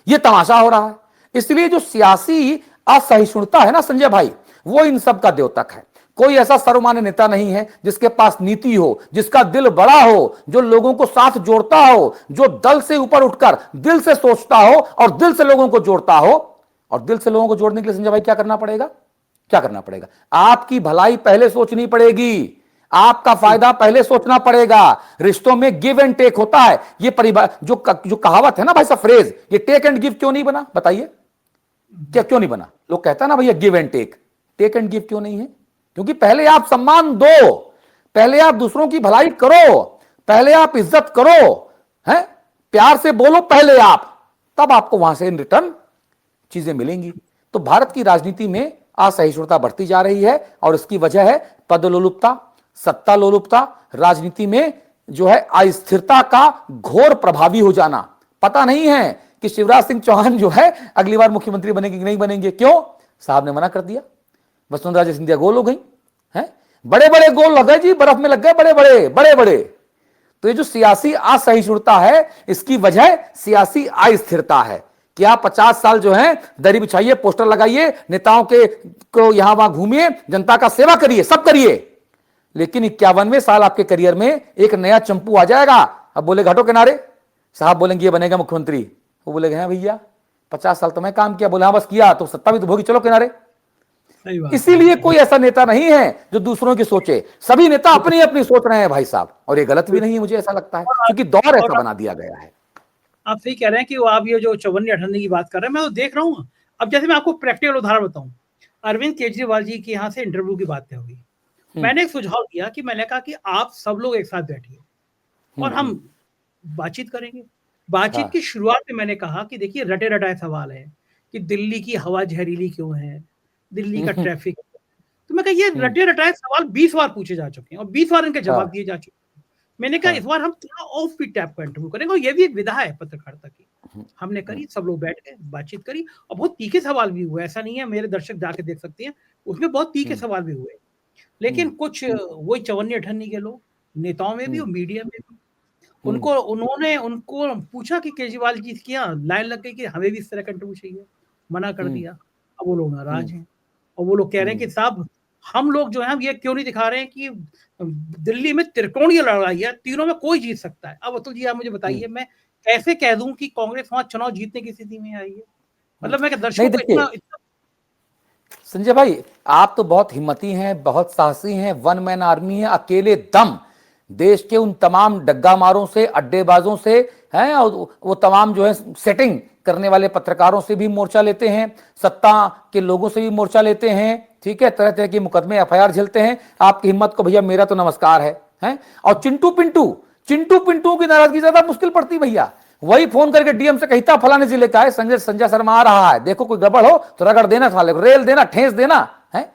Speaker 2: ये तमाशा हो रहा है। इसलिए जो सियासी असहिष्णुता है ना संजय भाई, वो इन सब का द्योतक है। कोई ऐसा सर्वमान्य नेता नहीं है जिसके पास नीति हो, जिसका दिल बड़ा हो, जो लोगों को साथ जोड़ता हो, जो दल से ऊपर उठकर दिल से सोचता हो और दिल से लोगों को जोड़ता हो। और दिल से लोगों को जोड़ने के लिए संजय भाई क्या करना पड़ेगा? क्या करना पड़ेगा? आपकी भलाई पहले सोचनी पड़ेगी, आपका फायदा पहले सोचना पड़ेगा। रिश्तों में गिव एंड टेक होता है। ये जो कहावत है ना भाई साहब, फ्रेज, ये टेक एंड गिव क्यों नहीं बना? बताइए, क्या क्यों नहीं बना? लोग कहता है ना भैया give and take, take and give क्यों नहीं है? क्योंकि पहले आप सम्मान दो, पहले आप दूसरों की भलाई करो, पहले आप इज्जत करो, हैं, प्यार से बोलो पहले आप, तब आपको वहां से इन रिटर्न चीजें मिलेंगी। तो भारत की राजनीति में असहिष्णुता बढ़ती जा रही है और इसकी वजह है पद लोलुपता, सत्ता लोलुपता, राजनीति में जो है अस्थिरता का घोर प्रभावी हो जाना। पता नहीं है कि शिवराज सिंह चौहान जो है अगली बार मुख्यमंत्री बनेंगे कि नहीं बनेंगे। क्यों? साहब ने मना कर दिया। वसुंधरा राजे सिंधिया गोल हो गई हैं, बड़े बड़े गोल लग गए जी, बर्फ में लग गए बड़े बड़े। तो ये जो सियासी असहिष्णुता है, इसकी वजह सियासी अस्थिरता है कि आप 50 साल जो है दरी बिछाइए, पोस्टर लगाइए, नेताओं के को यहां वहां घूमिए, जनता का सेवा करिए, सब करिए, लेकिन 51वें साल आपके करियर में एक नया चंपू आ जाएगा। अब बोले घाटो किनारे, साहब बोलेंगे ये बनेगा मुख्यमंत्री, वो बोलेगा हैं भैया 50 साल तो मैं काम किया, बोले हाँ बस किया तो सत्ता भी तो भोगी, चलो किनारे। इसीलिए कोई ऐसा नेता नहीं है जो दूसरों की सोचे, सभी नेता अपनी अपनी सोच रहे हैं भाई साहब, और ये गलत भी नहीं है, मुझे ऐसा लगता है, क्योंकि दौर ऐसा बना दिया गया है।
Speaker 1: आप सही कह रहे हैं कि वो आप ये जो 54-58 की बात कर रहे हैं, मैं तो देख रहा हूँ। अब जैसे मैं आपको प्रैक्टिकल उदाहरण बताऊं, अरविंद केजरीवाल जी के यहाँ से इंटरव्यू की बात होगी, मैंने एक सुझाव दिया कि मैंने कहा कि आप सब लोग एक साथ बैठिए और हम बातचीत करेंगे। बातचीत की शुरुआत में मैंने कहा कि देखिए रटे रटाए सवाल है कि दिल्ली की हवा जहरीली क्यों है, दिल्ली का ट्रैफिक, तो मैं कहा ये रटे रटाए सवाल 20 बार पूछे जा चुके हैं और 20 बार इनके जवाब दिए जा चुके हैं। मैंने कहा इस बार हम थोड़ा ऑफ बीट टाइप का इंटरव्यू करेंगे, और ये भी एक विधा है पत्रकारिता की। हमने करी, सब लोग बैठ गए, बातचीत करी, और बहुत तीखे सवाल भी हुए, ऐसा नहीं है, मेरे दर्शक जाके देख सकते हैं, उसमें बहुत तीखे सवाल भी हुए। लेकिन कुछ वही 54-58 के लोग, नेताओं में भी और मीडिया में भी, उनको पूछा कि केजरीवाल जी की यहाँ लाइन लग गई कि हमें भी इस तरह का इंटरव्यू चाहिए, मना कर दिया। अब वो लोग नाराज हैं और वो लोग कह रहे हैं कि साहब हम लोग जो है हम ये क्यों नहीं दिखा रहे हैं कि दिल्ली में त्रिकोणीय लड़ाई है, तीनों में कोई जीत सकता है। अब अतुल जी आप मुझे बताइए मैं कैसे कह दूं कि कांग्रेस वहां चुनाव जीतने की स्थिति में आई है? मतलब मैं दर्शकों को इतना
Speaker 2: संजय भाई, आप तो बहुत हिम्मती हैं, बहुत साहसी हैं, वन मैन आर्मी है, अकेले दम देश के उन तमाम डग्गा मारों से, अड्डेबाजों से हैं, और वो तमाम जो है सेटिंग करने वाले पत्रकारों से भी मोर्चा लेते हैं, सत्ता के लोगों से भी मोर्चा लेते हैं, ठीक है, तरह तरह के मुकदमे एफआईआर झेलते हैं। आपकी हिम्मत को भैया मेरा तो नमस्कार है, हैं? और चिंटू पिंटू की नाराजगी ज्यादा मुश्किल पड़ती भैया, वही फोन करके डीएम से कहता फलाने जिले का है संजय शर्मा आ रहा है, देखो कोई गड़बड़ हो तो रगड़ देना, साले को रेल देना, ठेस देना है।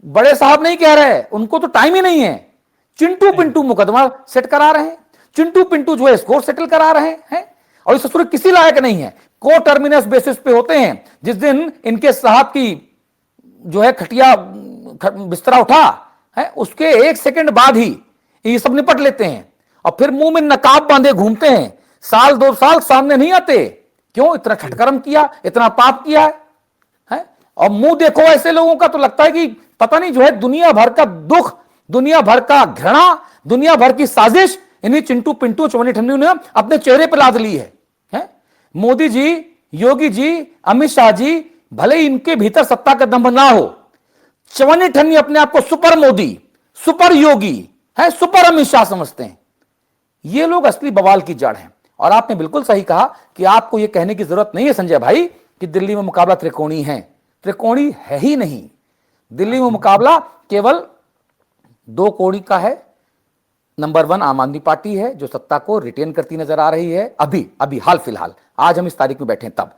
Speaker 2: बड़े साहब नहीं कह रहे, उनको तो टाइम ही नहीं है। चिंटू पिंटू मुकदमा सेट करा रहे हैं, चिंटू पिंटू जो है स्कोर सेटल करा रहे हैं, और इस ससुर किसी लायक नहीं है। को टर्मिनस बेसिस पे होते हैं, जिस दिन इनके साहब की जो है खटिया बिस्तरा उठा है, उसके 1 सेकंड बाद ही ये सब निपट लेते हैं, और फिर मुंह में नकाब बांधे घूमते हैं, साल 2 साल सामने नहीं आते। क्यों? इतना छटकर्म किया, इतना पाप किया है? और मुंह देखो ऐसे लोगों का तो लगता है कि पता नहीं जो है दुनिया भर का दुख, दुनिया भर का घृणा, दुनिया भर की साजिश इन्हीं चिंटू पिंटू चवन्नी ठन्नी ने अपने चेहरे पर लाद ली है? मोदी जी, योगी जी, अमित शाह जी, भले ही इनके भीतर सत्ता का दम ना हो, चवन्नी ठन्नी अपने आप को सुपर मोदी, सुपर योगी है, सुपर अमित शाह समझते हैं। ये लोग असली बवाल की जड़ हैं। और आपने बिल्कुल सही कहा कि आपको यह कहने की जरूरत नहीं है संजय भाई कि दिल्ली में मुकाबला त्रिकोणी है, त्रिकोणी है ही नहीं। दिल्ली में मुकाबला केवल 2 कोणी का है। नंबर 1 आम आदमी पार्टी है जो सत्ता को रिटेन करती नजर आ रही है, अभी हाल फिलहाल, आज हम इस तारीख में बैठे हैं तब।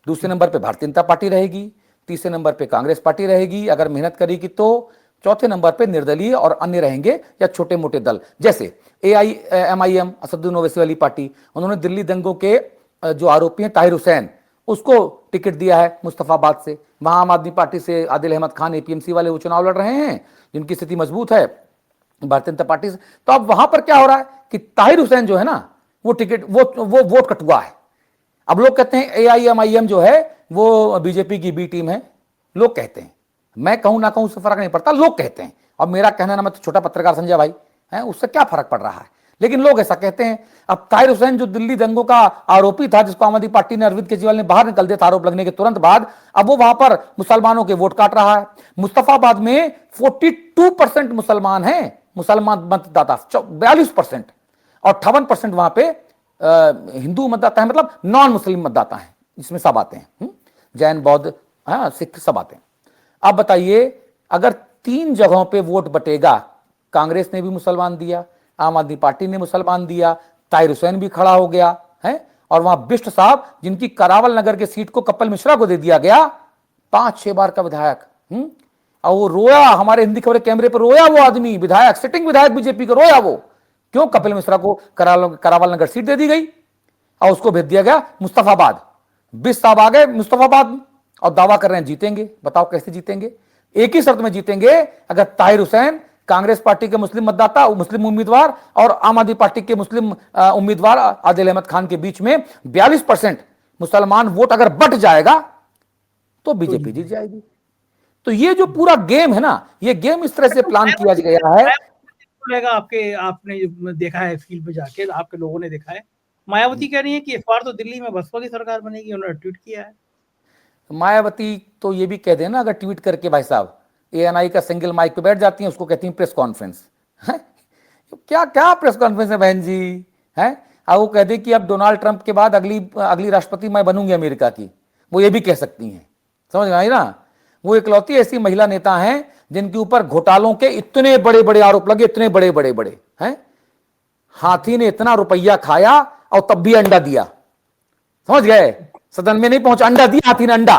Speaker 2: दूसरे नंबर पे भारतीय जनता पार्टी रहेगी, तीसरे नंबर पे कांग्रेस पार्टी रहेगी अगर मेहनत करेगी तो, चौथे नंबर पे निर्दलीय और अन्य रहेंगे या छोटे मोटे दल, जैसे AIMIM असदुद्दीन ओवैसी वाली पार्टी, उन्होंने दिल्ली दंगों के जो आरोपी हैं ताहिर हुसैन, उसको टिकट दिया है मुस्तफाबाद से। वहां आम आदमी पार्टी से आदिल अहमद खान APMC वाले वो चुनाव लड़ रहे हैं, जिनकी स्थिति मजबूत है भारतीय जनता पार्टी से। तो अब वहां पर क्या हो रहा है कि ताहिर हुसैन जो है ना, वो टिकट वो वोट कटुआ है। अब लोग कहते हैं AIMIM जो है वो बीजेपी की बी टीम है, लोग कहते हैं, मैं कहूं ना कहूं उससे फर्क नहीं पड़ता, लोग कहते हैं। और मेरा कहना ना, मैं तो छोटा पत्रकार संजय भाई है, उससे क्या फर्क पड़ रहा है, लेकिन लोग ऐसा कहते हैं। अब ताहिर हुसैन जो दिल्ली दंगों का आरोपी था, जिसको आम आदमी पार्टी ने अरविंद केजरीवाल ने बाहर निकल दिया था आरोप लगने के तुरंत बाद, अब वो वहां पर मुसलमानों के वोट काट रहा है। मुस्तफाबाद में 42% मुसलमान हैं, मुसलमान मतदाता 42%, और 58% वहां पे हिंदू मतदाता है, मतलब नॉन मुस्लिम मतदाता है, जिसमें सब आते हैं, जैन, बौद्ध, सिख सब आते हैं। अब बताइए, अगर 3 जगहों पे वोट बटेगा, कांग्रेस ने भी मुसलमान दिया, आम आदमी पार्टी ने मुसलमान दिया, ताहिर हुसैन भी खड़ा हो गया है, और वहां बिष्ट साहब, जिनकी करावल नगर के सीट को कपिल मिश्रा को दे दिया गया, 5-6 बार का विधायक, और वो रोया, हमारे हिंदी खबरें कैमरे पर रोया, वो आदमी विधायक, सिटिंग विधायक बीजेपी का रोया वो, क्यों? कपिल मिश्रा को करावल नगर सीट दे दी गई और उसको भेज दिया गया मुस्तफाबाद। बिष्ट साहब आ गए मुस्तफाबाद और दावा कर रहे हैं जीतेंगे। बताओ कैसे जीतेंगे? एक ही शर्त में जीतेंगे, अगर ताहिर हुसैन, कांग्रेस पार्टी के मुस्लिम मतदाता, मुस्लिम उम्मीदवार, और आम आदमी पार्टी के मुस्लिम उम्मीदवार आदिल अहमद खान के बीच में 42% मुसलमान वोट अगर बट जाएगा तो बीजेपी जीत जाएगी। तो ये जो पूरा गेम है ना, ये गेम इस तरह से प्लान किया गया है
Speaker 1: रहेगा आपके, आपने देखा है फील्ड पे जाके, आपके लोगों ने देखा है, मायावती कह रही है कि इस बार तो दिल्ली में बसपा की सरकार बनेगी, उन्होंने ट्वीट किया है।
Speaker 2: मायावती तो ये भी कह देना अगर ट्वीट करके भाई साहब, एएनआई का सिंगल माइक पे बैठ जाती हैं, उसको कहती हैं प्रेस कॉन्फ्रेंस। हैं? क्या क्या प्रेस कॉन्फ्रेंस है बहन जी, हैं? वो कह दे कि अब डोनाल्ड ट्रंप के बाद अगली अगली राष्ट्रपति मैं बनूंगी अमेरिका की, वो ये भी कह सकती हैं। समझ में आई ना? वो इकलौती ऐसी महिला नेता हैं जिनके ऊपर घोटालों के इतने बड़े बड़े आरोप लगे, इतने बड़े बड़े बड़े हैं। हाथी ने इतना रुपया खाया और तब भी अंडा दिया, समझ गए? सदन में नहीं पहुंचा, अंडा दिया हाथी ने, अंडा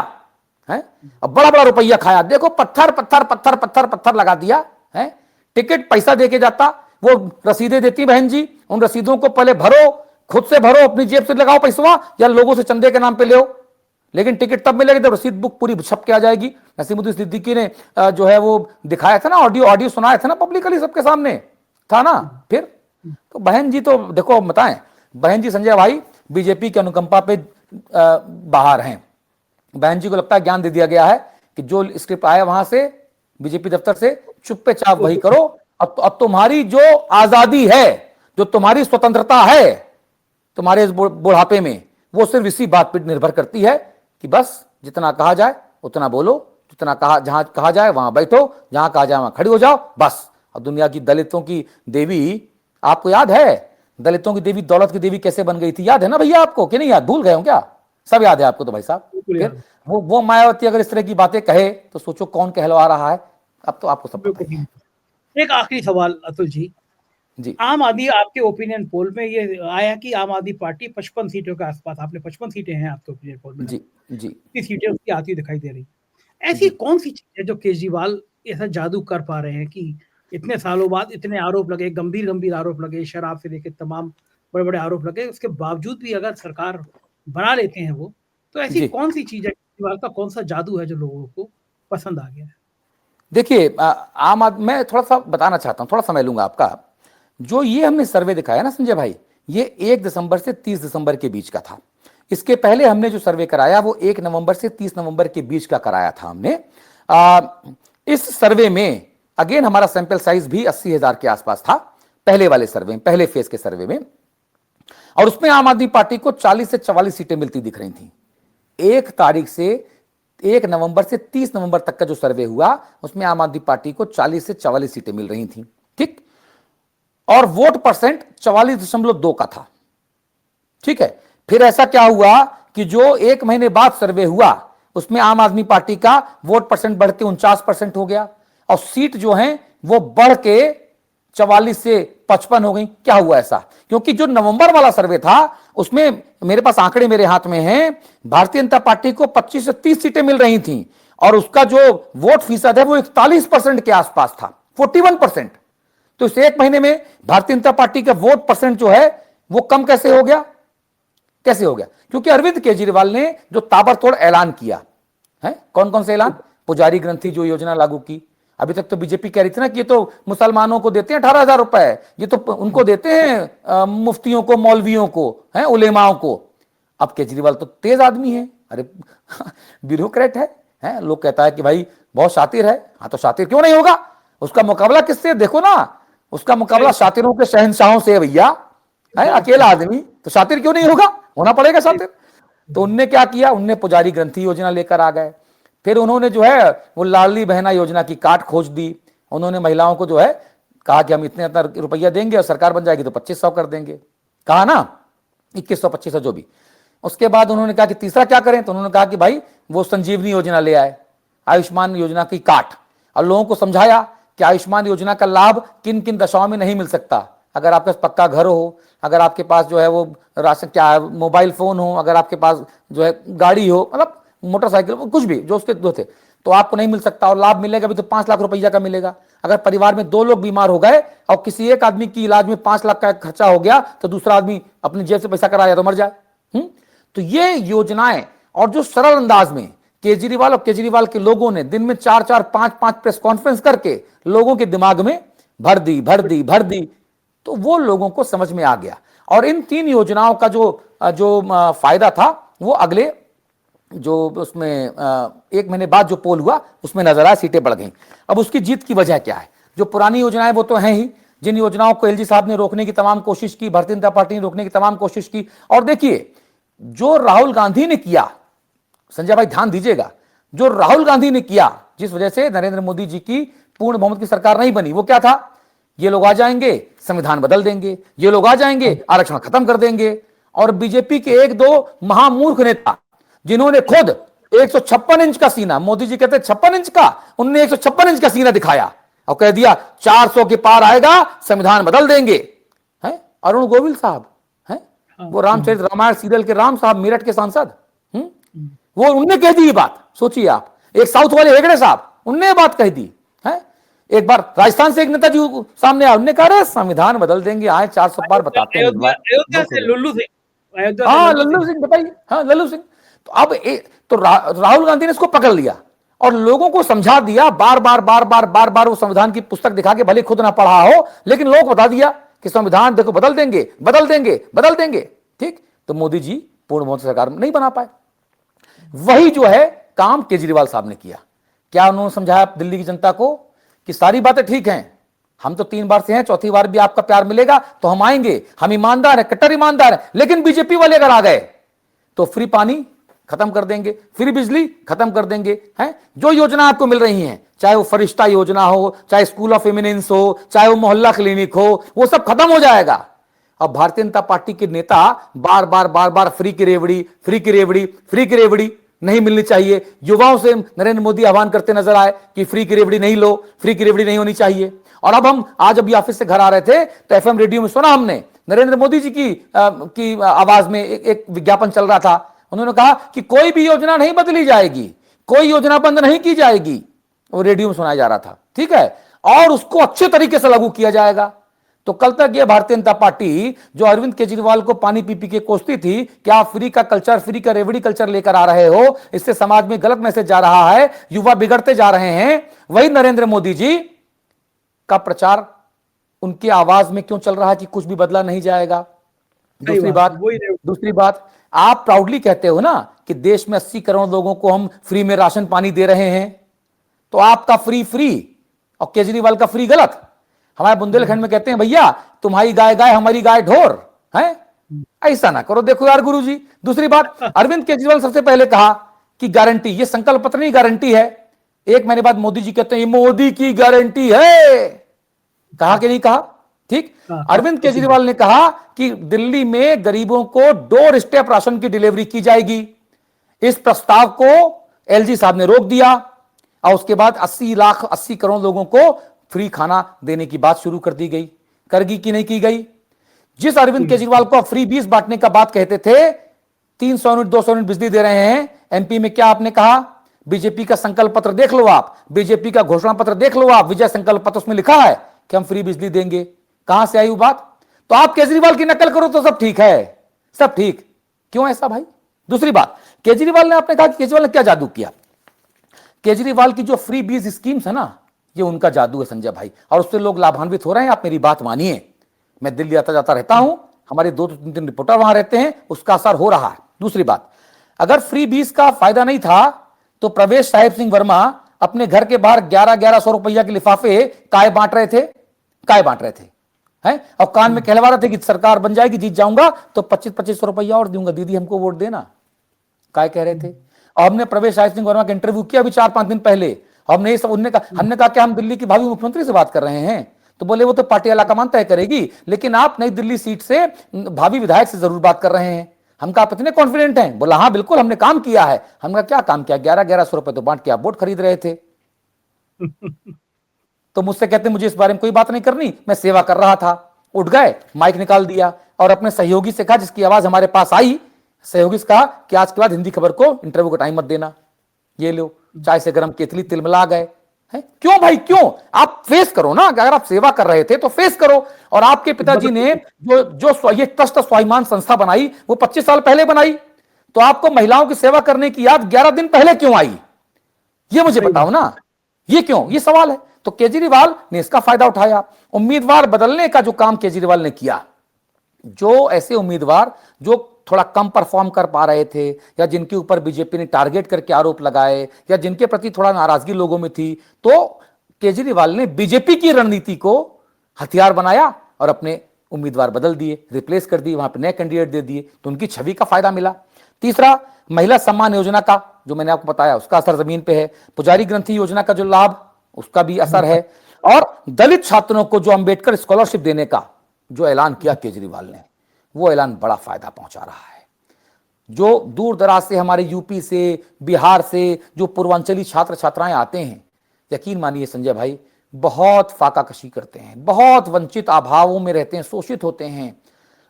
Speaker 2: है। अब बड़ा बड़ा रुपया खाया, देखो पत्थर पत्थर पत्थर पत्थर पत्थर लगा दिया है। टिकट पैसा देके जाता, वो रसीदें देती बहन जी, उन रसीदों को पहले भरो, खुद से भरो, अपनी जेब से लगाओ पैसा, या लोगों से चंदे के नाम पे ले, लेकिन टिकट तब मिलेगी जब रसीद बुक पूरी छप के आ जाएगी। नसीमुद्दीन सिद्दीकी ने जो है वो दिखाया था ना, ऑडियो ऑडियो सुनाया था ना पब्लिकली, सबके सामने था ना। फिर तो बहन जी तो देखो बताएं, बहन जी संजय भाई बीजेपी की अनुकंपा पे बाहर हैं। बहन जी को लगता है ज्ञान दे दिया गया है कि जो स्क्रिप्ट आया वहां से बीजेपी दफ्तर से, चुप्पे चाप वही करो। अब तुम्हारी जो आजादी है, जो तुम्हारी स्वतंत्रता है तुम्हारे इस बुढ़ापे में, वो सिर्फ इसी बात पर निर्भर करती है कि बस जितना कहा जाए उतना बोलो, जितना कहा, जहां कहा जाए वहां बैठो, जहां कहा जाए वहां खड़ी हो जाओ, बस। अब दुनिया की दलितों की देवी, आपको याद है दलितों की देवी, दौलत की देवी कैसे बन गई थी? याद है ना भैया आपको, कि नहीं याद? भूल गए हो क्या? सब याद है आपको तो भाई साहब। फिर वो मायावती अगर इस तरह की बातें कहे तो सोचो कौन कहलवा रहा है। अब तो आपको सब पता है।
Speaker 1: एक आखिरी सवाल अतुल जी, आम आदमी, आपके ओपिनियन पोल में ये आया कि आम आदमी पार्टी 55 सीटों के आसपास, आपने 55 सीटें हैं आपके ओपिनियन पोल में,
Speaker 2: जी जी,
Speaker 1: सीटें उसकी आती दिखाई दे रही। ऐसी कौन सी चीज है जो केजरीवाल ऐसा जादू कर पा रहे हैं कि इतने सालों बाद इतने आरोप लगे, गंभीर गंभीर आरोप लगे, शराब से लेकर तमाम बड़े बड़े आरोप लगे, उसके बावजूद भी अगर सरकार बना लेते हैं वो, तो ऐसी कौन सी चीज है, केजरीवाल का कौन सा जादू है जो लोगों को पसंद आ गया है?
Speaker 2: देखिए आम आदमी, मैं थोड़ा सा बताना चाहता हूं, थोड़ा समय लूंगा आपका। जो ये हमने सर्वे दिखाया ना संजय भाई, ये 1 दिसंबर से 30 दिसंबर के बीच का था। इसके पहले हमने जो सर्वे कराया वो 1 नवंबर से 30 नवंबर के बीच का कराया था हमने। इस सर्वे में अगेन हमारा सैंपल साइज भी 80,000 के आसपास था, पहले वाले सर्वे में, पहले फेज के सर्वे में। और उसमें आम आदमी पार्टी को 40 से 44 सीटें मिलती दिख रही थी। 1 तारीख से 1 नवंबर से 30 नवंबर तक का जो सर्वे हुआ उसमें आम आदमी पार्टी को 40 से 44 सीटें मिल रही थी, ठीक। और वोट परसेंट 44.2 का था, ठीक है। फिर ऐसा क्या हुआ कि जो 1 महीने बाद सर्वे हुआ उसमें आम आदमी पार्टी का वोट परसेंट बढ़ के 49% हो गया, और सीट जो है वो बढ़ के 44 से 55 हो गई। क्या हुआ ऐसा? क्योंकि जो नवंबर वाला सर्वे था उसमें, मेरे पास आंकड़े मेरे हाथ में हैं, भारतीय जनता पार्टी को 25 से 30 सीटें मिल रही थी, और उसका जो वोट फीसद है वो 41% के आसपास था, 41%। तो इस 1 महीने में भारतीय जनता पार्टी का वोट परसेंट जो है वो कम कैसे हो गया? कैसे हो गया? क्योंकि अरविंद केजरीवाल ने जो ताबड़तोड़ ऐलान किया है। कौन कौन से ऐलान? पुजारी ग्रंथि जो योजना लागू की, अभी तक तो बीजेपी कह रही थी ना कि ये तो मुसलमानों को देते हैं 18,000 रुपए, ये तो उनको देते हैं मुफ्तियों को, मौलवियों को, हैं उलेमाओं को। अब केजरीवाल तो तेज आदमी है, अरे ब्यूरोक्रेट है, लोग कहता है कि भाई बहुत शातिर है। हाँ तो शातिर क्यों नहीं होगा? उसका मुकाबला किससे? देखो ना, उसका मुकाबला शातिरों के शहंशाहों से है भैया, है अकेला आदमी, तो शातिर क्यों नहीं होगा? होना पड़ेगा शातिर। तो उनने क्या किया? उनने पुजारी ग्रंथि योजना लेकर आ गए। फिर उन्होंने जो है वो लाडली बहना योजना की काट खोज दी। उन्होंने महिलाओं को जो है कहा कि हम इतने रुपया देंगे और सरकार बन जाएगी तो 2500 कर देंगे, कहा ना, 2100 2500 जो भी। उसके बाद उन्होंने कहा कि तीसरा क्या करें? तो उन्होंने कहा कि भाई वो संजीवनी योजना ले आए, आयुष्मान योजना की काट, और लोगों को समझाया कि आयुष्मान योजना का लाभ किन किन दशाओं में नहीं मिल सकता। अगर आपके पास पक्का घर हो, अगर आपके पास जो है वो राशन, क्या मोबाइल फोन हो, अगर आपके पास जो है गाड़ी हो, मतलब मोटरसाइकिल, कुछ भी जो उसके दो थे, तो आपको नहीं मिल सकता। और लाभ मिलेगा भी तो 5 लाख रुपया का मिलेगा। अगर परिवार में 2 लोग बीमार हो गए और किसी एक आदमी की इलाज में 5 लाख का खर्चा हो गया तो दूसरा आदमी अपनी जेब से पैसा कराया तो मर जाए। तो ये योजनाएं, और जो सरल अंदाज में केजरीवाल और केजरीवाल के लोगों ने दिन में 4-4 5-5 प्रेस कॉन्फ्रेंस करके लोगों के दिमाग में भर दी, तो वो लोगों को समझ में आ गया। और इन 3 योजनाओं का जो फायदा था वो अगले जो उसमें 1 महीने बाद जो पोल हुआ उसमें नजर आया, सीटें बढ़ गई। अब उसकी जीत की वजह क्या है? जो पुरानी योजनाएं वो तो हैं ही, जिन योजनाओं को एलजी साहब ने रोकने की तमाम कोशिश की, भारतीय जनता पार्टी ने रोकने की तमाम कोशिश की। और देखिए, जो राहुल गांधी ने किया, संजय भाई ध्यान दीजिएगा, जो राहुल गांधी ने किया, जिस वजह से नरेंद्र मोदी जी की पूर्ण बहुमत की सरकार नहीं बनी, वो क्या था? ये लोग आ जाएंगे, संविधान बदल देंगे, ये लोग आ जाएंगे, आरक्षण खत्म कर देंगे। और बीजेपी के एक दो महामूर्ख नेता, जिन्होंने खुद 156 इंच का सीना, मोदी जी कहते 56 इंच का, उन्होंने 156 इंच का सीना दिखाया और कह दिया 400 के पार आएगा, संविधान बदल देंगे। हैं अरुण गोविल साहब, हैं वो रामचरित रामायण सीरियल के राम साहब, मेरठ के सांसद, वो उनने कह दी ये बात। सोचिए आप, एक साउथ वाले हेगड़े साहब, उनने ये बात कह दी है। एक बार राजस्थान से एक नेताजी सामने आया, उन्होंने कहा संविधान बदल देंगे, आए 400 पार बताते हैं।
Speaker 1: अयोध्या से लल्लू सिंह,
Speaker 2: हाँ लल्लू सिंह, बताइए, हाँ लल्लू सिंह। तो अब राहुल गांधी ने इसको पकड़ लिया और लोगों को समझा दिया, बार बार बार बार बार बार वो संविधान की पुस्तक दिखा के, भले खुद ना पढ़ा हो, लेकिन लोग बता दिया कि संविधान देखो बदल देंगे, बदल देंगे, बदल देंगे। ठीक, तो मोदी जी पूर्ण बहुमत सरकार नहीं बना पाए। वही जो है काम केजरीवाल साहब ने किया। क्या उन्होंने समझाया दिल्ली की जनता को कि सारी बातें ठीक हैं, हम तो 3 बार से हैं, चौथी बार भी आपका प्यार मिलेगा तो हम आएंगे, हम ईमानदार हैं, कट्टर ईमानदार हैं। लेकिन बीजेपी वाले अगर आ गए तो फ्री पानी खत्म कर देंगे, फ्री बिजली खत्म कर देंगे, हैं जो योजना आपको मिल रही हैं, चाहे वो फरिश्ता योजना हो, चाहे स्कूल ऑफ एमिनेंस हो, चाहे वो मोहल्ला क्लिनिक हो, वो सब खत्म हो जाएगा। अब भारतीय जनता पार्टी के नेता बार बार बार बार फ्री की रेवड़ी, फ्री की रेवड़ी, फ्री की रेवड़ी नहीं मिलनी चाहिए। युवाओं से नरेंद्र मोदी आह्वान करते नजर आए कि फ्री की रेवड़ी नहीं लो, फ्री की रेवड़ी नहीं होनी चाहिए। और अब हम आज अभी ऑफिस से घर आ रहे थे तो एफएम रेडियो में सुना हमने, नरेंद्र मोदी जी की आवाज में एक विज्ञापन चल रहा था। उन्होंने कहा कि कोई भी योजना नहीं बदली जाएगी, कोई योजना बंद नहीं की जाएगी, वो रेडियो में सुनाया जा रहा था। ठीक है, और उसको अच्छे तरीके से लागू किया जाएगा। तो कल तक ये भारतीय जनता पार्टी जो अरविंद केजरीवाल को पानी पी पी के कोसती थी कि आप फ्री का कल्चर, फ्री का रेवड़ी कल्चर लेकर आ रहे हो, इससे समाज में गलत मैसेज जा रहा है, युवा बिगड़ते जा रहे हैं, वही नरेंद्र मोदी जी का प्रचार उनकी आवाज में क्यों चल रहा है कि कुछ भी बदला नहीं जाएगा। दूसरी बात, आप प्राउडली कहते हो ना कि देश में 80 करोड़ लोगों को हम फ्री में राशन पानी दे रहे हैं, तो आपका फ्री फ्री और केजरीवाल का फ्री गलत। हमारे बुंदेलखंड में कहते हैं भैया तुम्हारी गाय गाय हमारी गाय ढोर है, ऐसा ना करो। देखो यार गुरुजी। दूसरी बात, अरविंद केजरीवाल सबसे पहले कहा कि गारंटी, ये संकल्प पत्र नहीं गारंटी है। एक महीने बाद मोदी जी कहते हैं ये मोदी की गारंटी है, कहा कि नहीं कहा? ठीक, अरविंद केजरीवाल ने कहा कि दिल्ली में गरीबों को डोर स्टेप राशन की डिलीवरी की जाएगी। इस प्रस्ताव को एलजी साहब ने रोक दिया और उसके बाद 80 करोड़ लोगों को फ्री खाना देने की बात शुरू कर दी गई। करगी कि नहीं की गई? जिस अरविंद केजरीवाल को फ्री 20 बांटने का बात कहते थे, 300 यूनिट 200 यूनिट बिजली दे रहे हैं। एमपी में क्या आपने कहा? बीजेपी का संकल्प पत्र देख लो आप, बीजेपी का घोषणा पत्र देख लो आप, विजय संकल्प पत्र, उसमें लिखा है कि हम फ्री बिजली देंगे। कहां से आई वो बात? तो आप केजरीवाल की नकल करो तो सब ठीक है, सब ठीक। क्यों ऐसा भाई? दूसरी बात, केजरीवाल ने, आपने कहा कि केजरीवाल ने क्या जादू किया? केजरीवाल की जो फ्री बीज स्कीम्स है ना, ये उनका जादू है संजय भाई, और उससे लोग लाभान्वित हो रहे हैं। आप मेरी बात मानिए, मैं दिल्ली आता जाता रहता हूं, हमारे 2-3 रिपोर्टर वहां रहते हैं, उसका असर हो रहा है। दूसरी बात, अगर फ्री बीज का फायदा नहीं था तो प्रवेश साहिब सिंह वर्मा अपने घर के बाहर 1100 रुपया के लिफाफे काय बांट रहे थे, काय बांट रहे थे हैं, और कान में कहलवा रहे थे कि सरकार बन जाएगी, जीत जाऊंगा तो 2500 रुपया और दूंगा, दीदी हमको वोट देना, काय कह रहे थे। और हमने प्रवेश साहिब सिंह वर्मा का इंटरव्यू किया अभी 4-5 दिन पहले, हमने कहा कि हम दिल्ली की भावी मुख्यमंत्री से बात कर रहे हैं, तो बोले वो तो पार्टी आलाकमान तय करेगी, लेकिन आप नई दिल्ली सीट से भावी विधायक से जरूर बात कर रहे हैं। हम कहा आप इतने कॉन्फिडेंट हैं? बोला हाँ बिल्कुल हमने काम किया है। हमने क्या काम किया? 1100 रुपए तो बांट के आप वोट खरीद रहे थे। तो मुझसे कहते मुझे इस बारे में कोई बात नहीं करनी, मैं सेवा कर रहा था। उठ गए, माइक निकाल दिया और अपने सहयोगी से कहा, जिसकी आवाज हमारे पास आई, सहयोगी से कहा कि आज के बाद हिंदी खबर को इंटरव्यू का टाइम मत देना, ये लो चाय से गर्म केतली तिलमिला गए हैं। क्यों भाई क्यों? आप फेस करो ना, अगर आप सेवा कर रहे थे तो फेस करो। और आपके पिताजी ने जो ये ट्रस्ट स्वाभिमान संस्था बनाई, वो 25 साल पहले बनाई, तो आपको महिलाओं की सेवा करने की याद 11 दिन पहले क्यों आई? ये मुझे बताओ ना, ये क्यों? ये सवाल है। तो केजरीवाल ने इसका फायदा उठाया। उम्मीदवार बदलने का जो काम केजरीवाल ने किया, जो ऐसे उम्मीदवार जो थोड़ा कम परफॉर्म कर पा रहे थे, या जिनके ऊपर बीजेपी ने टारगेट करके आरोप लगाए, या जिनके प्रति थोड़ा नाराजगी लोगों में थी, तो केजरीवाल ने बीजेपी की रणनीति को हथियार बनाया और अपने उम्मीदवार बदल दिए, रिप्लेस कर दिए, वहां पे नए कैंडिडेट दे दिए, तो उनकी छवि का फायदा मिला। तीसरा, महिला सम्मान योजना का जो मैंने आपको बताया उसका असर जमीन पे है। पुजारी ग्रंथि योजना का जो लाभ उसका भी असर है। और दलित छात्रों को जो अंबेडकर स्कॉलरशिप देने का जो ऐलान किया केजरीवाल ने, वो ऐलान बड़ा फायदा पहुंचा रहा है। जो दूर दराज से हमारे यूपी से, बिहार से जो पूर्वांचली छात्र छात्राएं आते हैं, यकीन मानिए संजय भाई, बहुत फाका कशी करते हैं, बहुत वंचित अभावों में रहते हैं, शोषित होते हैं।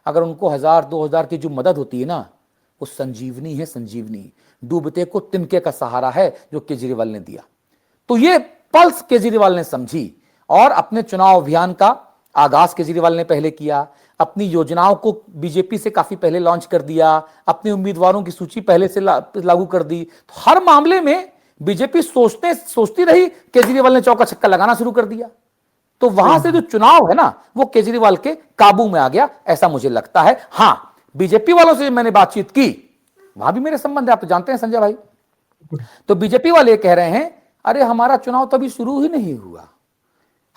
Speaker 2: अगर उनको 1000-2000 की जो मदद होती है ना, वो संजीवनी है, संजीवनी। डूबते को तिनके का सहारा है जो केजरीवाल ने दिया। तो ये पल्स केजरीवाल ने समझी और अपने चुनाव अभियान का आगाज केजरीवाल ने पहले किया। अपनी योजनाओं को बीजेपी से काफी पहले लॉन्च कर दिया, अपने उम्मीदवारों की सूची पहले से लागू कर दी। तो हर मामले में बीजेपी सोचती रही, केजरीवाल ने चौका छक्का लगाना शुरू कर दिया। तो वहां से जो चुनाव है ना, वो केजरीवाल के काबू में आ गया, ऐसा मुझे लगता है। हां, बीजेपी वालों से मैंने बातचीत की, वहां भी मेरे संबंध है, आप तो जानते हैं संजय भाई। तो बीजेपी वाले कह रहे हैं, अरे हमारा चुनाव तो अभी शुरू ही नहीं हुआ,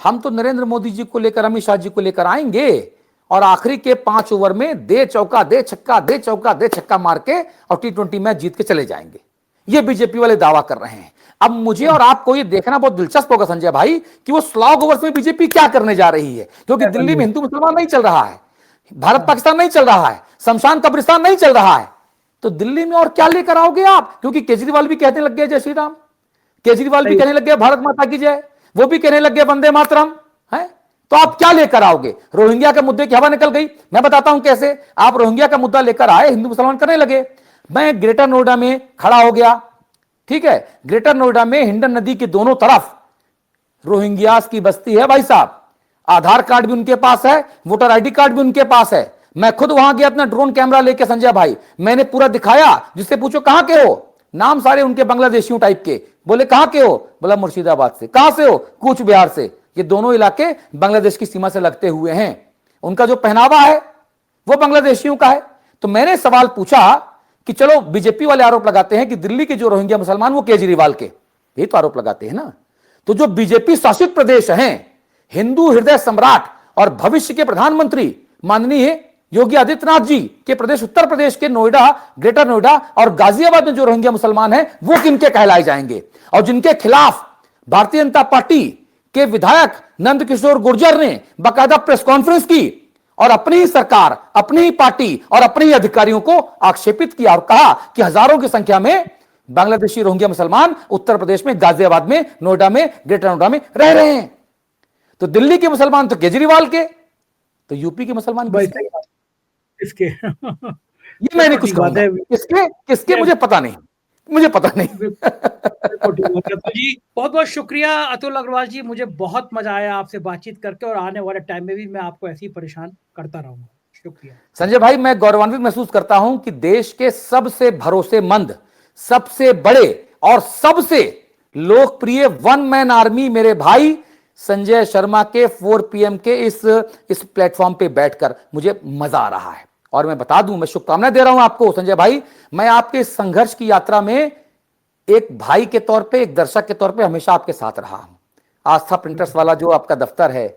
Speaker 2: हम तो नरेंद्र मोदी जी को लेकर, अमित शाह जी को लेकर आएंगे और आखिरी के 5 ओवर में दे चौका दे छक्का, दे चौका दे छक्का मार के और T20 मैच जीत के चले जाएंगे। ये बीजेपी वाले दावा कर रहे हैं। अब मुझे और आपको ये देखना बहुत दिलचस्प होगा संजय भाई कि वो स्लॉग ओवर्स में बीजेपी क्या करने जा रही है, क्योंकि दिल्ली में हिंदू मुसलमान नहीं चल रहा है, भारत पाकिस्तान नहीं चल रहा है, शमशान कब्रिस्तान नहीं चल रहा है। तो दिल्ली में और क्या लेकर आओगे आप? क्योंकि केजरीवाल भी कहने लग गया जय श्री राम, केजरीवाल भी कहने लग गया भारत माता की जय, वो भी कहने लग गया वंदे मातरम, है? तो आप क्या लेकर आओगे? रोहिंग्या के मुद्दे की हवा निकल गई। मैं बताता हूं कैसे। आप रोहिंग्या का मुद्दा लेकर आए, हिंदू मुसलमान करने लगे। मैं ग्रेटर नोएडा में खड़ा हो गया, ठीक है, ग्रेटर नोएडा में हिंडन नदी के दोनों तरफ रोहिंग्यास की बस्ती है भाई साहब। आधार कार्ड भी उनके पास है, वोटर आईडी कार्ड भी उनके पास है। मैं खुद वहां गया अपना ड्रोन कैमरा लेके संजय भाई, मैंने पूरा दिखाया। जिससे पूछो कहां के हो, नाम सारे उनके बांग्लादेशियों टाइप के। बोले कहां के हो, बोला मुर्शिदाबाद से। कहां से हो, कूच बिहार से। ये दोनों इलाके बांग्लादेश की सीमा से लगते हुए हैं। उनका जो पहनावा है वो बांग्लादेशियों का है। तो मैंने सवाल पूछा कि चलो, बीजेपी वाले आरोप लगाते हैं कि दिल्ली के जो रोहिंग्या मुसलमान वो केजरीवाल के, ये तो आरोप लगाते हैं ना। तो जो बीजेपी शासित प्रदेश हैं, हिंदू हृदय सम्राट और भविष्य के प्रधानमंत्री माननीय योगी आदित्यनाथ जी के प्रदेश उत्तर प्रदेश के नोएडा, ग्रेटर नोएडा और गाजियाबाद में जो रोहिंग्या मुसलमान हैं, वो किनके कहलाए जाएंगे? और जिनके खिलाफ भारतीय जनता पार्टी के विधायक नंद किशोर गुर्जर ने बाकायदा प्रेस कॉन्फ्रेंस की और अपनी ही सरकार, अपनी ही पार्टी और अपने ही अधिकारियों को आक्षेपित किया और कहा कि हजारों की संख्या में बांग्लादेशी रोहिंग्या मुसलमान उत्तर प्रदेश में, गाजियाबाद में, नोएडा में, ग्रेटर नोएडा में रह रहे हैं। तो दिल्ली के मुसलमान तो केजरीवाल के, तो यूपी के मुसलमान
Speaker 1: किसके?
Speaker 2: ये मैंने कुछ कहूंगा, किसके मुझे पता नहीं, मुझे पता नहीं।
Speaker 1: तो जी बहुत बहुत शुक्रिया अतुल अग्रवाल जी, मुझे बहुत मजा आया आपसे बातचीत करके और आने वाले टाइम में भी मैं आपको ऐसे ही परेशान करता रहूंगा। शुक्रिया
Speaker 2: संजय भाई। मैं गौरवान्वित महसूस करता हूं कि देश के सबसे भरोसेमंद, सबसे बड़े और सबसे लोकप्रिय वन मैन आर्मी मेरे भाई संजय शर्मा के 4 PM के इस प्लेटफॉर्म पे बैठकर मुझे मजा आ रहा है। और मैं बता दूं, मैं शुभकामनाएं दे रहा हूं आपको संजय भाई। मैं आपके इस संघर्ष की यात्रा में एक भाई के तौर पे, एक दर्शक के तौर पे हमेशा आपके साथ रहा हूं। आस्था प्रिंटर्स वाला जो आपका दफ्तर है,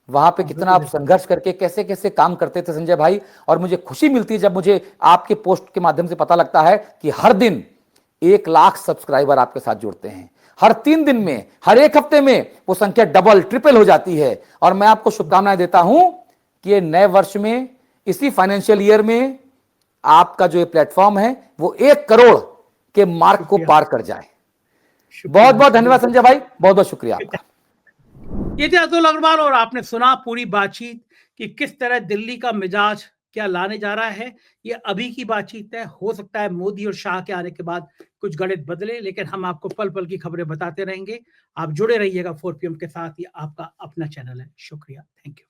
Speaker 2: वहां पे कितना आप संघर्ष करके कैसे कैसे काम करते थे संजय भाई। और मुझे खुशी मिलती है जब मुझे आपके पोस्ट के माध्यम से पता लगता है कि हर दिन 1 लाख सब्सक्राइबर आपके साथ जुड़ते हैं। हर 3 दिन में, हर 1 हफ्ते में वो संख्या डबल ट्रिपल हो जाती है। और मैं आपको शुभकामनाएं देता हूं कि ये नए वर्ष में, इसी फाइनेंशियल ईयर में आपका जो ये प्लेटफॉर्म है वो 1 करोड़ के मार्क को पार कर जाए। बहुत बहुत धन्यवाद संजय भाई, बहुत बहुत शुक्रिया आपका।
Speaker 1: ये थे अतुल अग्रवाल और आपने सुना पूरी बातचीत कि किस तरह दिल्ली का मिजाज क्या लाने जा रहा है। ये अभी की बातचीत है, हो सकता है मोदी और शाह के आने के बाद कुछ गणित बदले, लेकिन हम आपको पल पल की खबरें बताते रहेंगे। आप जुड़े रहिएगा 4 PM के साथ, ये आपका अपना चैनल है। शुक्रिया, थैंक यू।